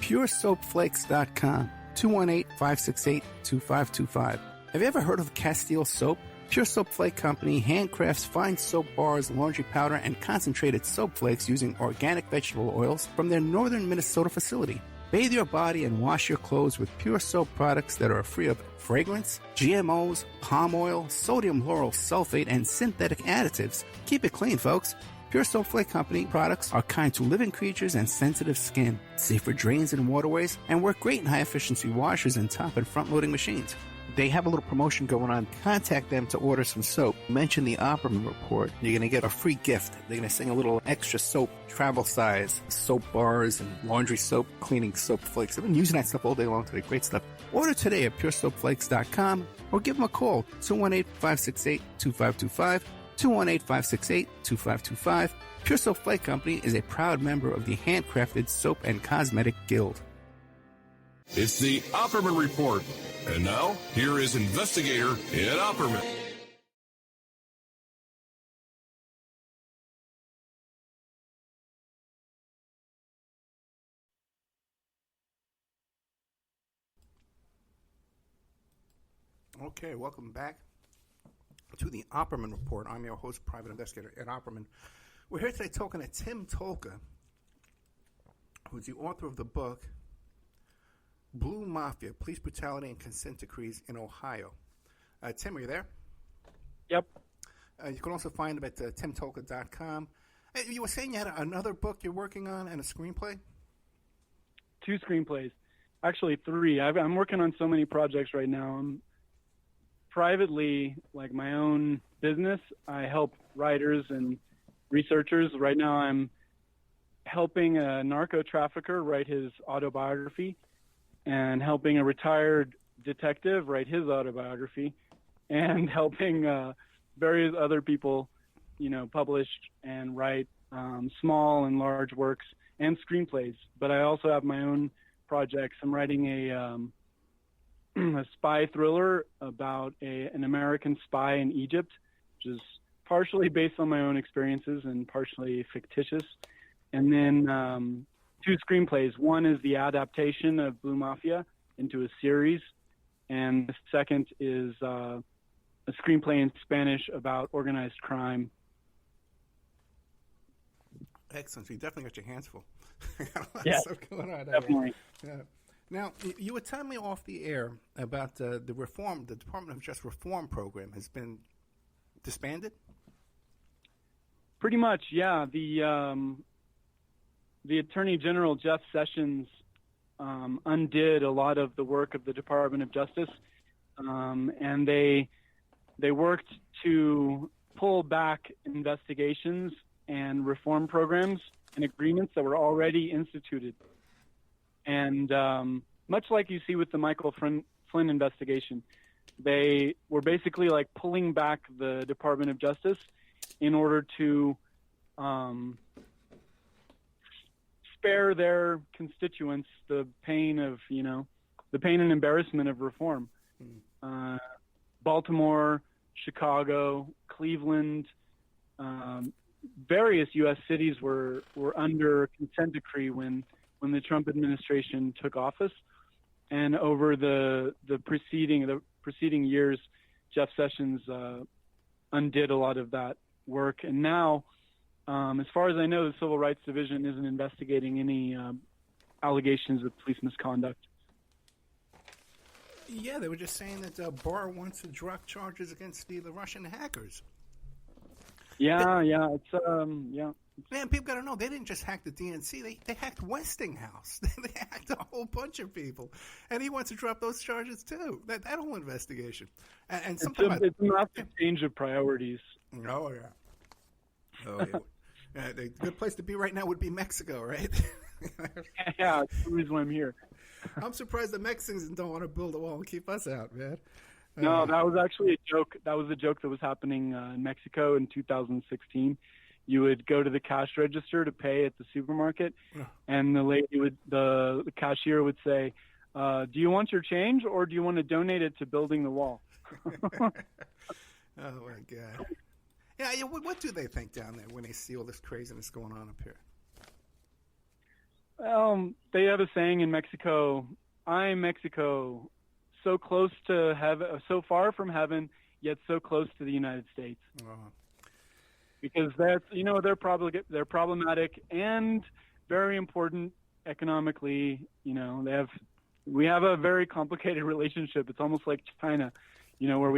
PureSoapFlakes.com, 218-568-2525. Have you ever heard of Castile Soap? Pure Soap Flake Company handcrafts fine soap bars, laundry powder, and concentrated soap flakes using organic vegetable oils from their northern Minnesota facility. Bathe your body and wash your clothes with Pure Soap products that are free of fragrance, GMOs, palm oil, sodium lauryl sulfate, and synthetic additives. Keep it clean, folks. Pure Soap Flake Company products are kind to living creatures and sensitive skin, safe for drains and waterways, and work great in high-efficiency washers and top and front-loading machines. They have a little promotion going on. Contact them to order some soap. Mention the Opperman Report. You're going to get a free gift. They're going to send a little extra soap, travel size, soap bars and laundry soap, cleaning soap flakes. I've been using that stuff all day long today. Great stuff. Order today at puresoapflakes.com or give them a call, 218-568-2525, 218-568-2525. Pure Soap Flake Company is a proud member of the Handcrafted Soap and Cosmetic Guild. It's the Opperman Report. And now, here is investigator Ed Opperman. Okay, welcome back to the Opperman Report. I'm your host, private investigator Ed Opperman. We're here today talking to Tim Tolka, who's the author of the book Blue Mafia, Police Brutality and Consent Decrees in Ohio. Tim, are you there? Yep. You can also find him at timtolka.com. You were saying you had another book you're working on and a screenplay? 2 screenplays. Actually, 3. I'm working on so many projects right now. I'm privately, like my own business, I help writers and researchers. Right now I'm helping a narco trafficker write his autobiography and helping a retired detective write his autobiography and helping various other people, publish and write small and large works and screenplays. But I also have my own projects. I'm writing a spy thriller about an American spy in Egypt, which is partially based on my own experiences and partially fictitious. And then 2 screenplays. One is the adaptation of Blue Mafia into a series, and the second is a screenplay in Spanish about organized crime. Excellent. So you definitely got your hands full. Yeah, stuff going on definitely. Yeah. Now, you were telling me off the air about the Department of Justice reform program has been disbanded? Pretty much, yeah. The Attorney General, Jeff Sessions, undid a lot of the work of the Department of Justice, and they worked to pull back investigations and reform programs and agreements that were already instituted. And much like you see with the Michael Flynn investigation, they were basically like pulling back the Department of Justice in order to spare their constituents the pain of, the pain and embarrassment of reform. Baltimore, Chicago, Cleveland, various U.S. cities were under consent decree when the Trump administration took office, and over the preceding years, Jeff Sessions undid a lot of that work. And now, as far as I know, the Civil Rights Division isn't investigating any allegations of police misconduct. Yeah, they were just saying that Barr wants to drop charges against the Russian hackers. Yeah, it's Man, people got to know, they didn't just hack the DNC. They hacked Westinghouse. They hacked a whole bunch of people. And he wants to drop those charges, too. That whole investigation. And it's a massive change of priorities. Oh, yeah. The good place to be right now would be Mexico, right? Yeah, that's the reason why I'm here. I'm surprised the Mexicans don't want to build a wall and keep us out, man. No, that was actually a joke. That was a joke that was happening in Mexico in 2016. You would go to the cash register to pay at the supermarket, and the cashier would say, "Do you want your change, or do you want to donate it to building the wall?" Oh my God! Yeah. What do they think down there when they see all this craziness going on up here? They have a saying in Mexico: "I'm Mexico, so close to heaven, so far from heaven, yet so close to the United States." Because that's, they're problematic and very important economically. We have a very complicated relationship. It's almost like China, where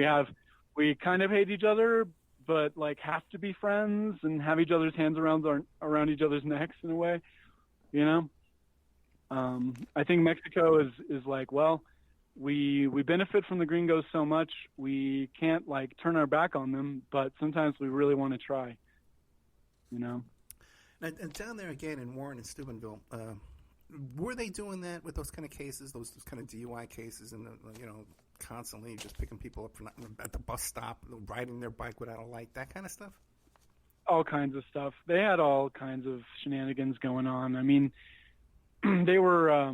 we kind of hate each other, but like have to be friends and have each other's hands around each other's necks in a way. I think Mexico is like, well, we benefit from the gringos so much, we can't like turn our back on them, but sometimes we really want to try, And down there again in Warren and Steubenville, were they doing that with those kind of cases, those kind of DUI cases, and constantly just picking people up at the bus stop, riding their bike without a light, that kind of stuff? All kinds of stuff. They had all kinds of shenanigans going on. I mean, they were.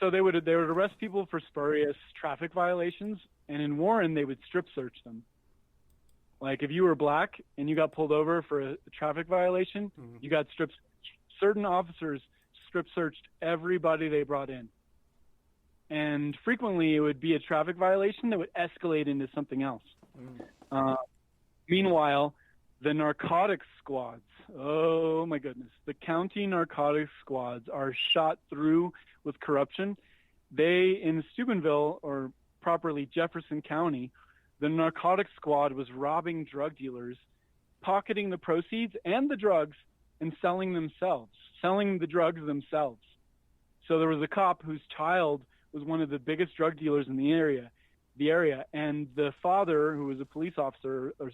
So they would arrest people for spurious traffic violations, and in Warren they would strip search them. Like if you were black and you got pulled over for a traffic violation, you got strip searched. Certain officers strip searched everybody they brought in. And frequently it would be a traffic violation that would escalate into something else. Meanwhile, the narcotics squads, oh my goodness, the county narcotics squads are shot through with corruption. They, in Steubenville, or properly Jefferson County, the narcotics squad was robbing drug dealers, pocketing the proceeds and the drugs, and selling the drugs themselves. So there was a cop whose child was one of the biggest drug dealers in the area, and the father, who was a police officer, or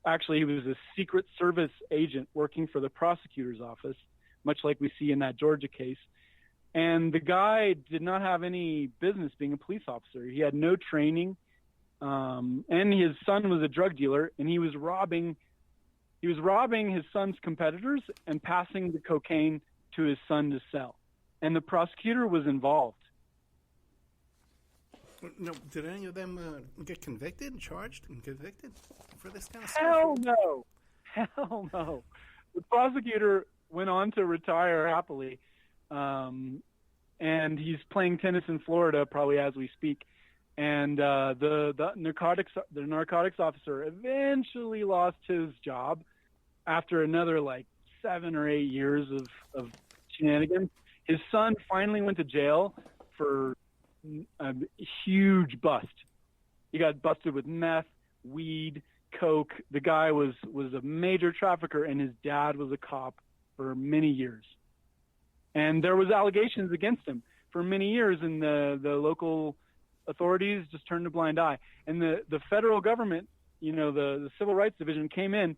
actually he was a Secret Service agent working for the prosecutor's office, much like we see in that Georgia case. And the guy did not have any business being a police officer. He had no training, and his son was a drug dealer, and he was robbing his son's competitors and passing the cocaine to his son to sell. And the prosecutor was involved. No, did any of them get convicted and charged and convicted for this kind of Hell stuff? Hell no. The prosecutor went on to retire happily, and he's playing tennis in Florida probably as we speak. And the narcotics officer eventually lost his job after another 7 or 8 years of shenanigans. His son finally went to jail for a huge bust. He got busted with meth, weed, coke. The guy was a major trafficker, and his dad was a cop for many years. And there was allegations against him for many years, and the local authorities just turned a blind eye. And the federal government, the Civil Rights Division came in,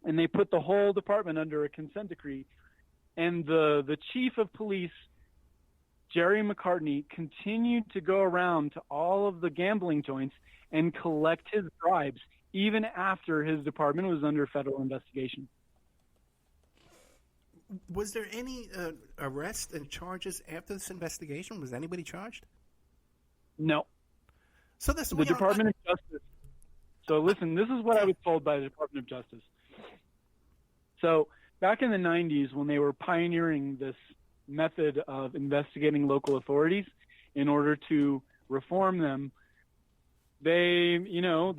and they put the whole department under a consent decree. And the chief of police, Jerry McCartney, continued to go around to all of the gambling joints and collect his bribes, even after his department was under federal investigation. Was there any arrest and charges after this investigation? Was anybody charged? No. So the Department of Justice. So listen, this is what I was told by the Department of Justice. So back in the 90s, when they were pioneering this method of investigating local authorities in order to reform them, they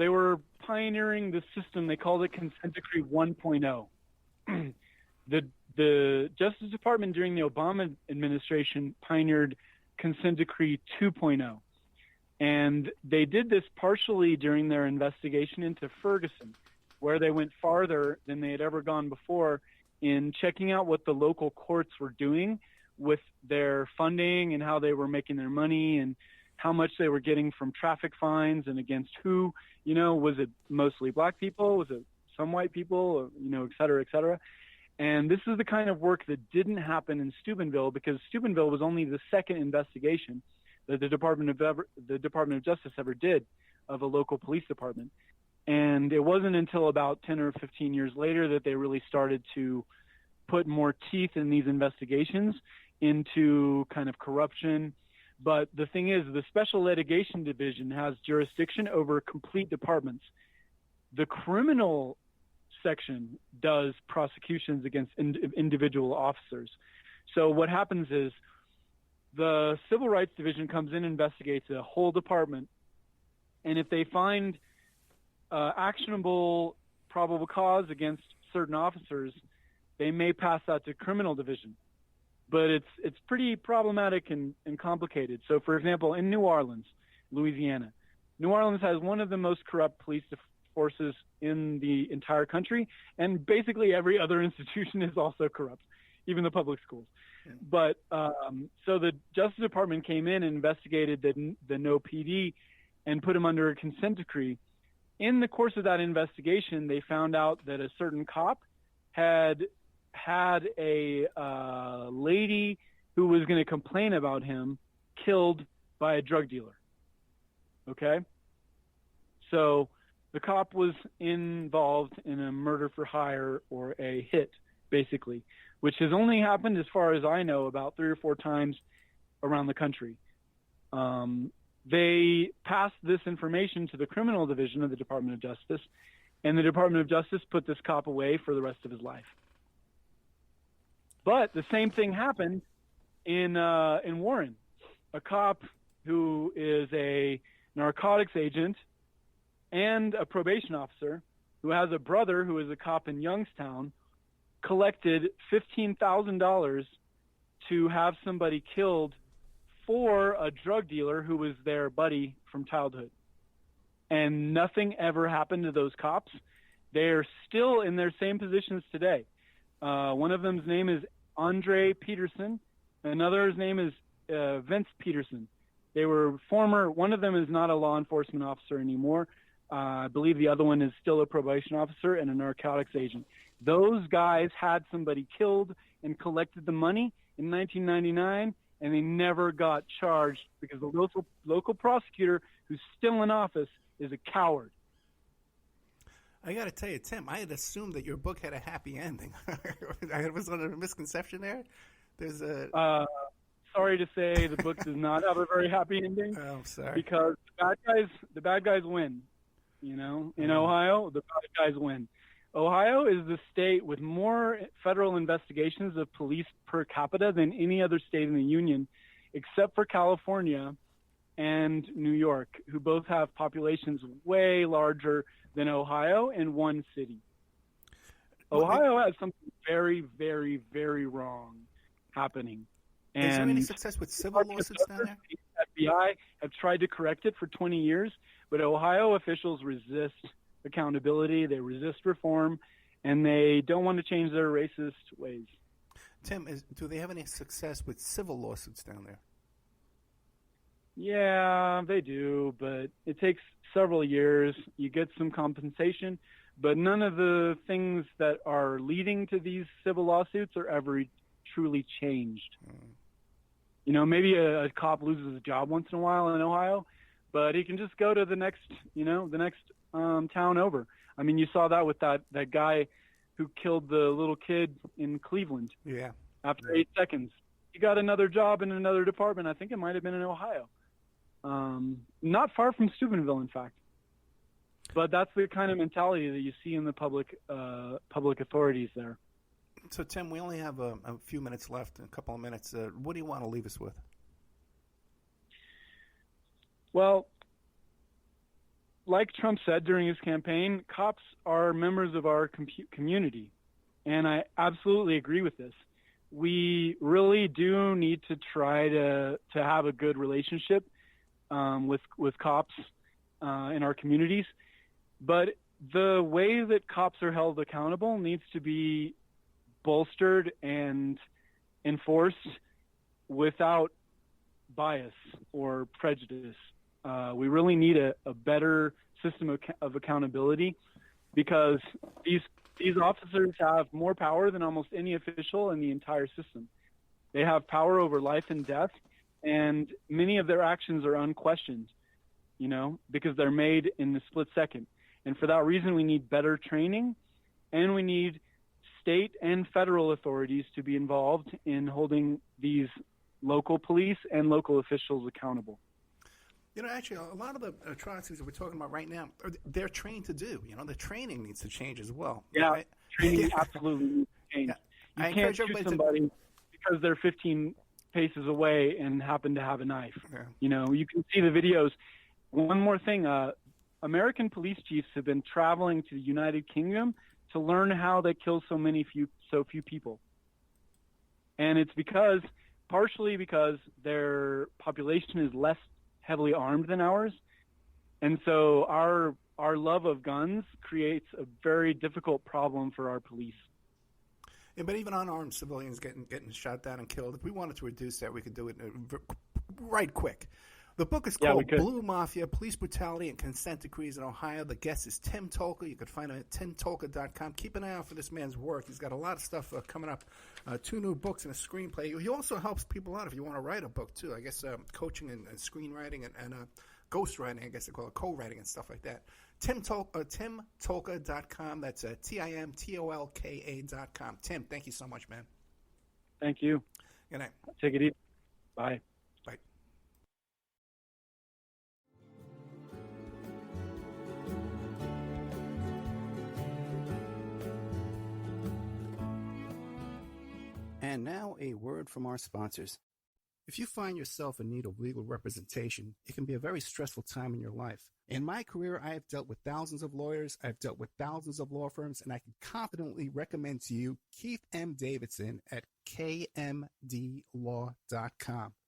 were pioneering the system. They called it Consent Decree 1.0. The Justice Department during the Obama administration pioneered Consent Decree 2.0. And they did this partially during their investigation into Ferguson, where they went farther than they had ever gone before in checking out what the local courts were doing with their funding and how they were making their money and how much they were getting from traffic fines and against who. Was it mostly black people? Was it some white people? Et cetera, et cetera. And this is the kind of work that didn't happen in Steubenville, because Steubenville was only the second investigation that the Department of Justice ever did of a local police department. And it wasn't until about 10 or 15 years later that they really started to put more teeth in these investigations into kind of corruption. But the thing is, the Special Litigation Division has jurisdiction over complete departments. The criminal section does prosecutions against individual officers. So what happens is the Civil Rights Division comes in and investigates a whole department, and if they find actionable probable cause against certain officers, they may pass that to criminal division. But it's pretty problematic and complicated. So, for example, in New Orleans, Louisiana, New Orleans has one of the most corrupt police forces in the entire country, and basically every other institution is also corrupt, even the public schools. Yeah. But so the Justice Department came in and investigated the No PD and put him under a consent decree. In the course of that investigation, they found out that a certain cop had a lady who was going to complain about him killed by a drug dealer. Okay? So the cop was involved in a murder for hire, or a hit, basically, which has only happened, as far as I know, about 3 or 4 times around the country. They passed this information to the criminal division of the Department of Justice, and the Department of Justice put this cop away for the rest of his life. But the same thing happened in Warren. a cop who is a narcotics agent and a probation officer who has a brother who is a cop in Youngstown collected $15,000 to have somebody killed for a drug dealer who was their buddy from childhood. And nothing ever happened to those cops. They're still in their same positions today. One of them's name is Andre Peterson. Another's name is Vince Peterson. They were one of them is not a law enforcement officer anymore. I believe the other one is still a probation officer and a narcotics agent. Those guys had somebody killed and collected the money in 1999, and they never got charged because the local prosecutor who's still in office is a coward. I got to tell you, Tim, I had assumed that your book had a happy ending. I was under a misconception there. There's a... sorry to say, the book does not have a very happy ending. Oh, I'm sorry. Because the bad guys win. You know, in Ohio, the bad guys win. Ohio is the state with more federal investigations of police per capita than any other state in the union, except for California and New York, who both have populations way larger than Ohio in one city. Ohio has something very, very, very wrong happening. Is there any success with civil lawsuits down there? The FBI have tried to correct it for 20 years, but Ohio officials resist accountability, they resist reform, and they don't want to change their racist ways. Tim, do they have any success with civil lawsuits down there? Yeah, they do, but it takes several years. You get some compensation, but none of the things that are leading to these civil lawsuits are ever truly changed. You know, maybe a cop loses a job once in a while in Ohio, but he can just go to the next town over. I mean, you saw that with that guy who killed the little kid in Cleveland. Yeah. After 8 seconds, he got another job in another department. I think it might have been in Ohio. Not far from Steubenville, in fact. But that's the kind of mentality that you see in the public authorities there. So, Tim, we only have a few minutes left, a couple of minutes. What do you want to leave us with? Well, like Trump said during his campaign, cops are members of our community. And I absolutely agree with this. We really do need to try to have a good relationship with cops in our communities. But the way that cops are held accountable needs to be bolstered and enforced without bias or prejudice. We really need a better system of accountability, because these officers have more power than almost any official in the entire system. They have power over life and death, and many of their actions are unquestioned, because they're made in the split second. And for that reason, we need better training, and we need state and federal authorities to be involved in holding these local police and local officials accountable. Actually, a lot of the atrocities that we're talking about right now, they're trained to do. The training needs to change as well. Yeah, right? Training absolutely needs to change. Yeah. You can't shoot somebody because they're 15 paces away and happen to have a knife. Yeah. You can see the videos. One more thing, American police chiefs have been traveling to the United Kingdom to learn how they kill so few people. And it's partially because their population is less heavily armed than ours. And so our love of guns creates a very difficult problem for our police. Yeah, but even unarmed civilians getting shot down and killed, if we wanted to reduce that, we could do it right quick. The book is called Blue Mafia, Police Brutality and Consent Decrees in Ohio. The guest is Tim Tolka. You can find him at timtolka.com. Keep an eye out for this man's work. He's got a lot of stuff coming up, 2 new books and a screenplay. He also helps people out if you want to write a book, too. I guess coaching and screenwriting and ghostwriting, I guess they call it, co-writing and stuff like that. timtolka.com. That's TIMTOLKA.com. Tim, thank you so much, man. Thank you. Good night. Take it easy. Bye. Bye. And now a word from our sponsors. If you find yourself in need of legal representation, it can be a very stressful time in your life. In my career, I have dealt with thousands of lawyers, I've dealt with thousands of law firms, and I can confidently recommend to you Keith M. Davidson at kmdlaw.com.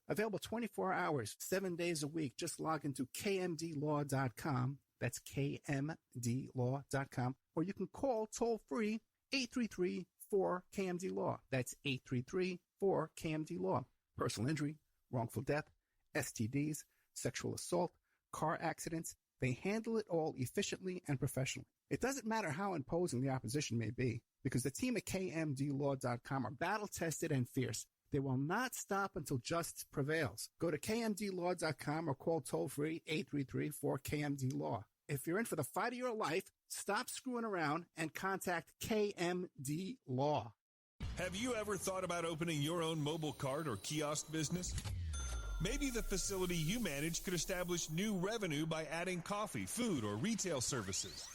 Available 24 hours, 7 days a week. Just log into kmdlaw.com. That's kmdlaw.com. Or you can call toll-free 833-4KMD-LAW. That's 833-4KMD-LAW. Personal injury, wrongful death, STDs, sexual assault, car accidents. They handle it all efficiently and professionally. It doesn't matter how imposing the opposition may be, because the team at kmdlaw.com are battle-tested and fierce. They will not stop until justice prevails. Go to kmdlaw.com or call toll-free 833-4KMD-LAW. If you're in for the fight of your life, stop screwing around and contact KMD Law. Have you ever thought about opening your own mobile cart or kiosk business? Maybe the facility you manage could establish new revenue by adding coffee, food, or retail services.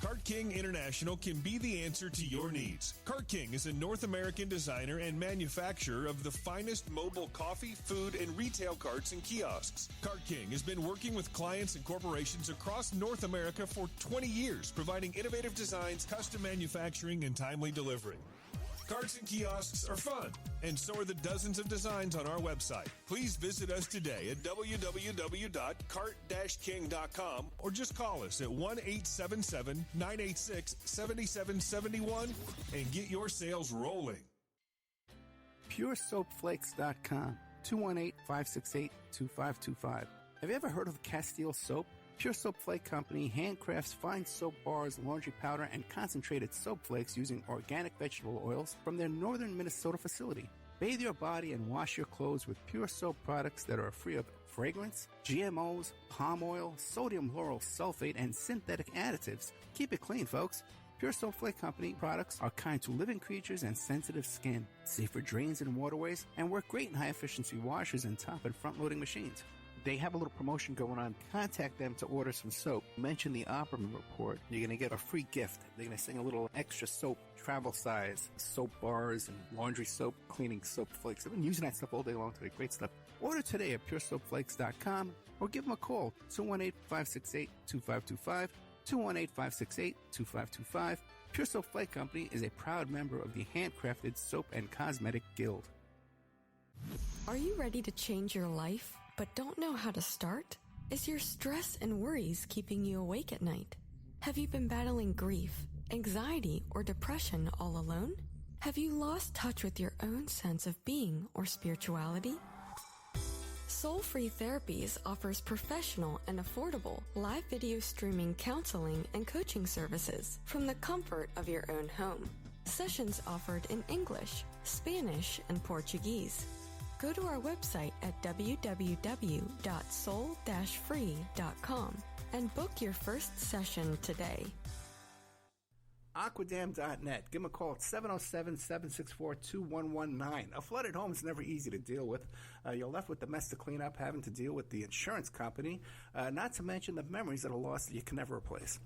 Cart King International can be the answer to your needs. Cart King is a North American designer and manufacturer of the finest mobile coffee, food, and retail carts and kiosks. Cart King has been working with clients and corporations across North America for 20 years, providing innovative designs, custom manufacturing, and timely delivery. Carts and kiosks are fun, and so are the dozens of designs on our website. Please visit us today at www.cart-king.com or just call us at 1-877-986-7771 and get your sales rolling. PureSoapFlakes.com, 218-568-2525. Have you ever heard of Castile Soap? Pure Soap Flake Company handcrafts fine soap bars, laundry powder, and concentrated soap flakes using organic vegetable oils from their northern Minnesota facility. Bathe your body and wash your clothes with Pure Soap products that are free of fragrance, GMOs, palm oil, sodium lauryl sulfate, and synthetic additives. Keep it clean, folks. Pure Soap Flake Company products are kind to living creatures and sensitive skin, safe for drains and waterways, and work great in high-efficiency washers and top and front-loading machines. They have a little promotion going on. Contact them to order some soap. Mention the Opperman Report. You're going to get a free gift. They're going to send a little extra soap, travel size, soap bars and laundry soap, cleaning soap flakes. I've been using that stuff all day long today. Great stuff. Order today at puresoapflakes.com or give them a call, 218-568-2525, 218-568-2525. Pure Soap Flake Company is a proud member of the Handcrafted Soap and Cosmetic Guild. Are you ready to change your life, but don't know how to start? Is your stress and worries keeping you awake at night? Have you been battling grief, anxiety, or depression all alone? Have you lost touch with your own sense of being or spirituality? Soul Free Therapies offers professional and affordable live video streaming counseling and coaching services from the comfort of your own home. Sessions offered in English, Spanish, and Portuguese. Go to our website at www.soul-free.com and book your first session today. Aquadam.net. Give them a call at 707-764-2119. A flooded home is never easy to deal with. You're left with the mess to clean up, having to deal with the insurance company, not to mention the memories that are lost that you can never replace.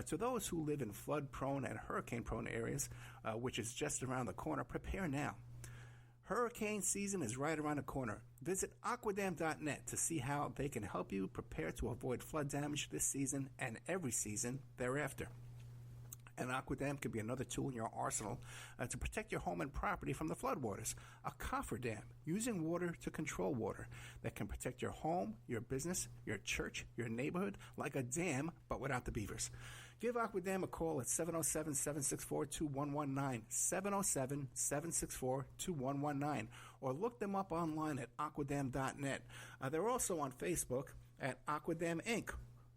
To those who live in flood-prone and hurricane-prone areas, which is just around the corner, prepare now. Hurricane season is right around the corner. Visit aquadam.net to see how they can help you prepare to avoid flood damage this season and every season thereafter. An aquadam can be another tool in your arsenal to protect your home and property from the floodwaters. A cofferdam, using water to control water, that can protect your home, your business, your church, your neighborhood, like a dam, but without the beavers. Give Aquadam a call at 707-764-2119, 707-764-2119, or look them up online at aquadam.net. They're also on Facebook at Aquadam Inc.,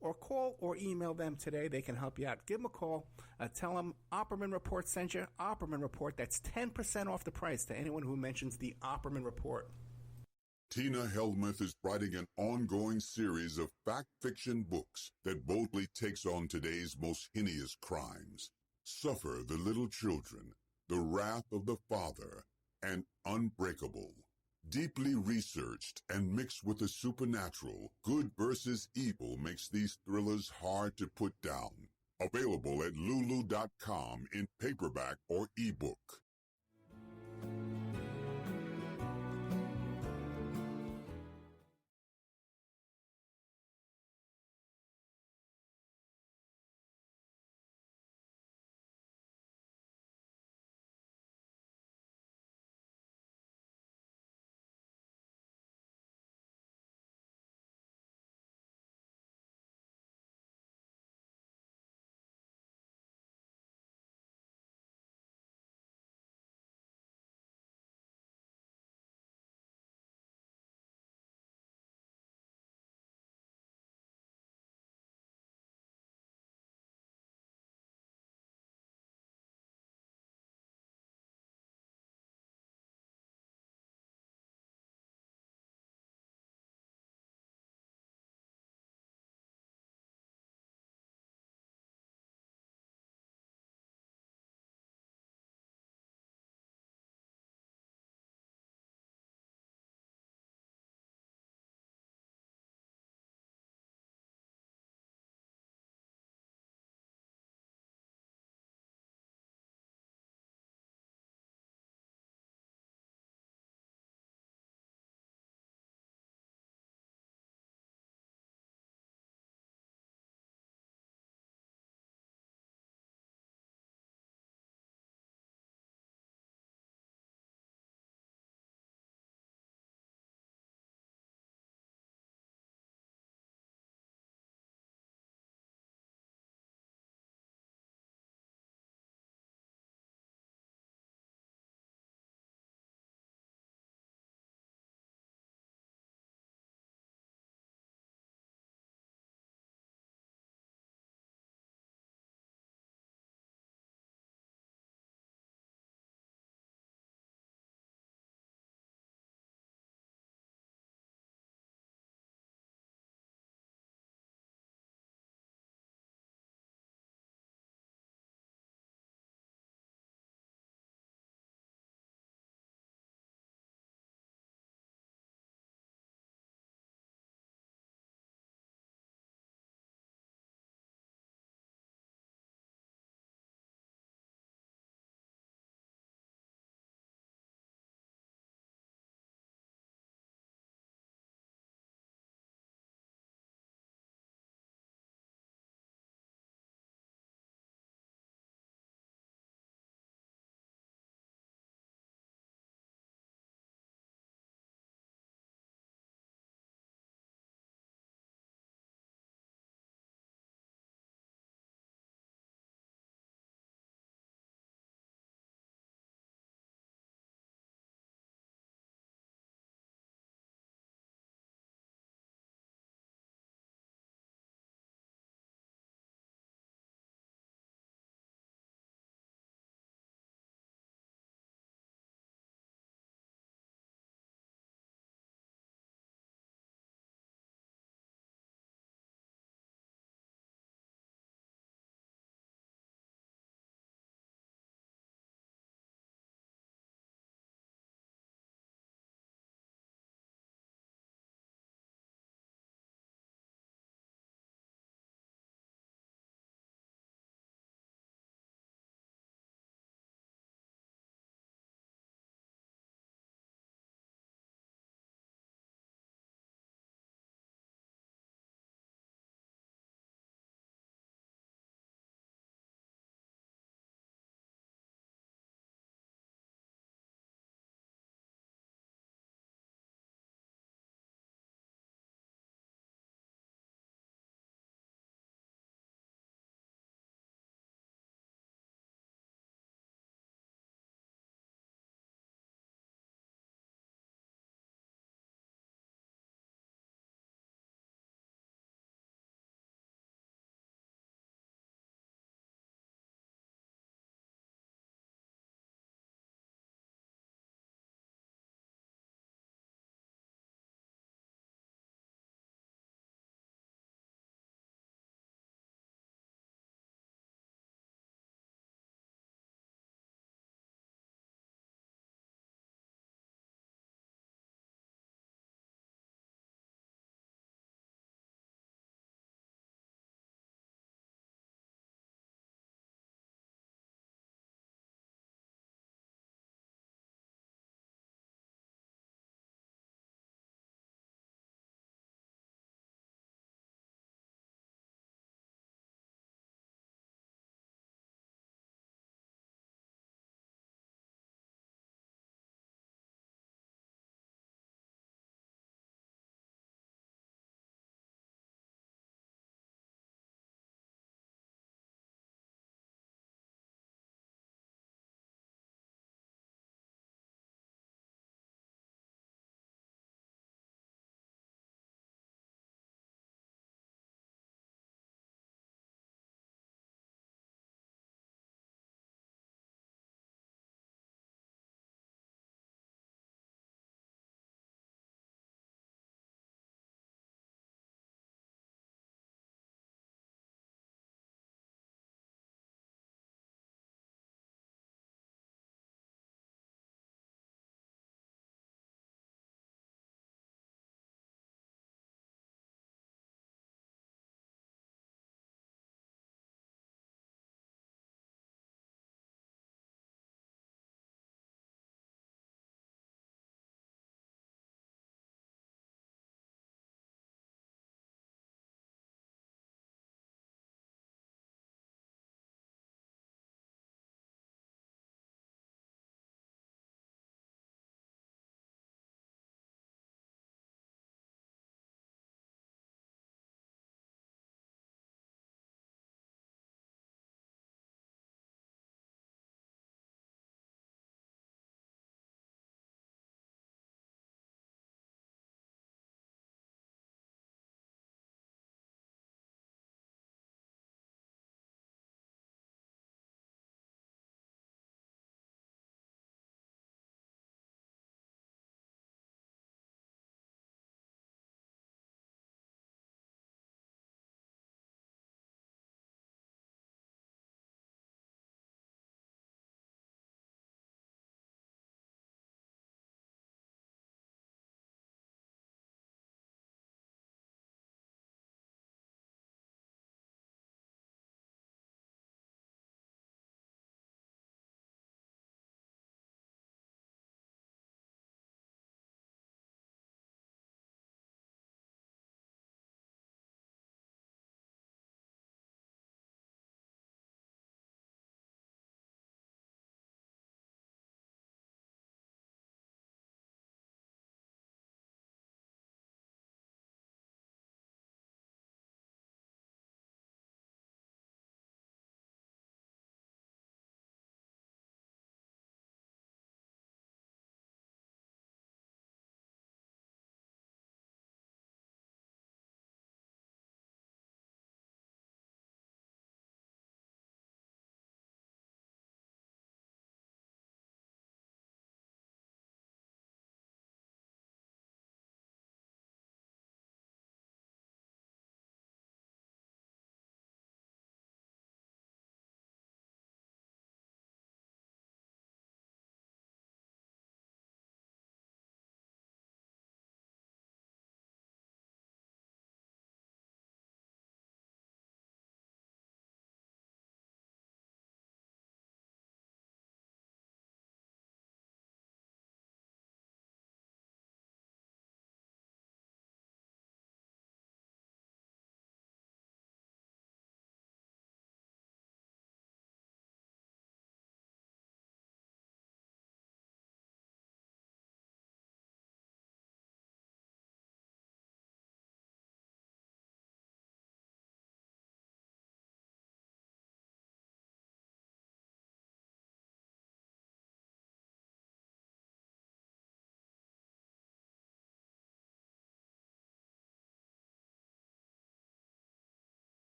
or call or email them today. They can help you out. Give them a call. Tell them Opperman Report sent you. Opperman Report, that's 10% off the price to anyone who mentions the Opperman Report. Tina Helmuth is writing an ongoing series of fact-fiction books that boldly takes on today's most heinous crimes. Suffer the Little Children, The Wrath of the Father, and Unbreakable. Deeply researched and mixed with the supernatural, good versus evil makes these thrillers hard to put down. Available at lulu.com in paperback or ebook.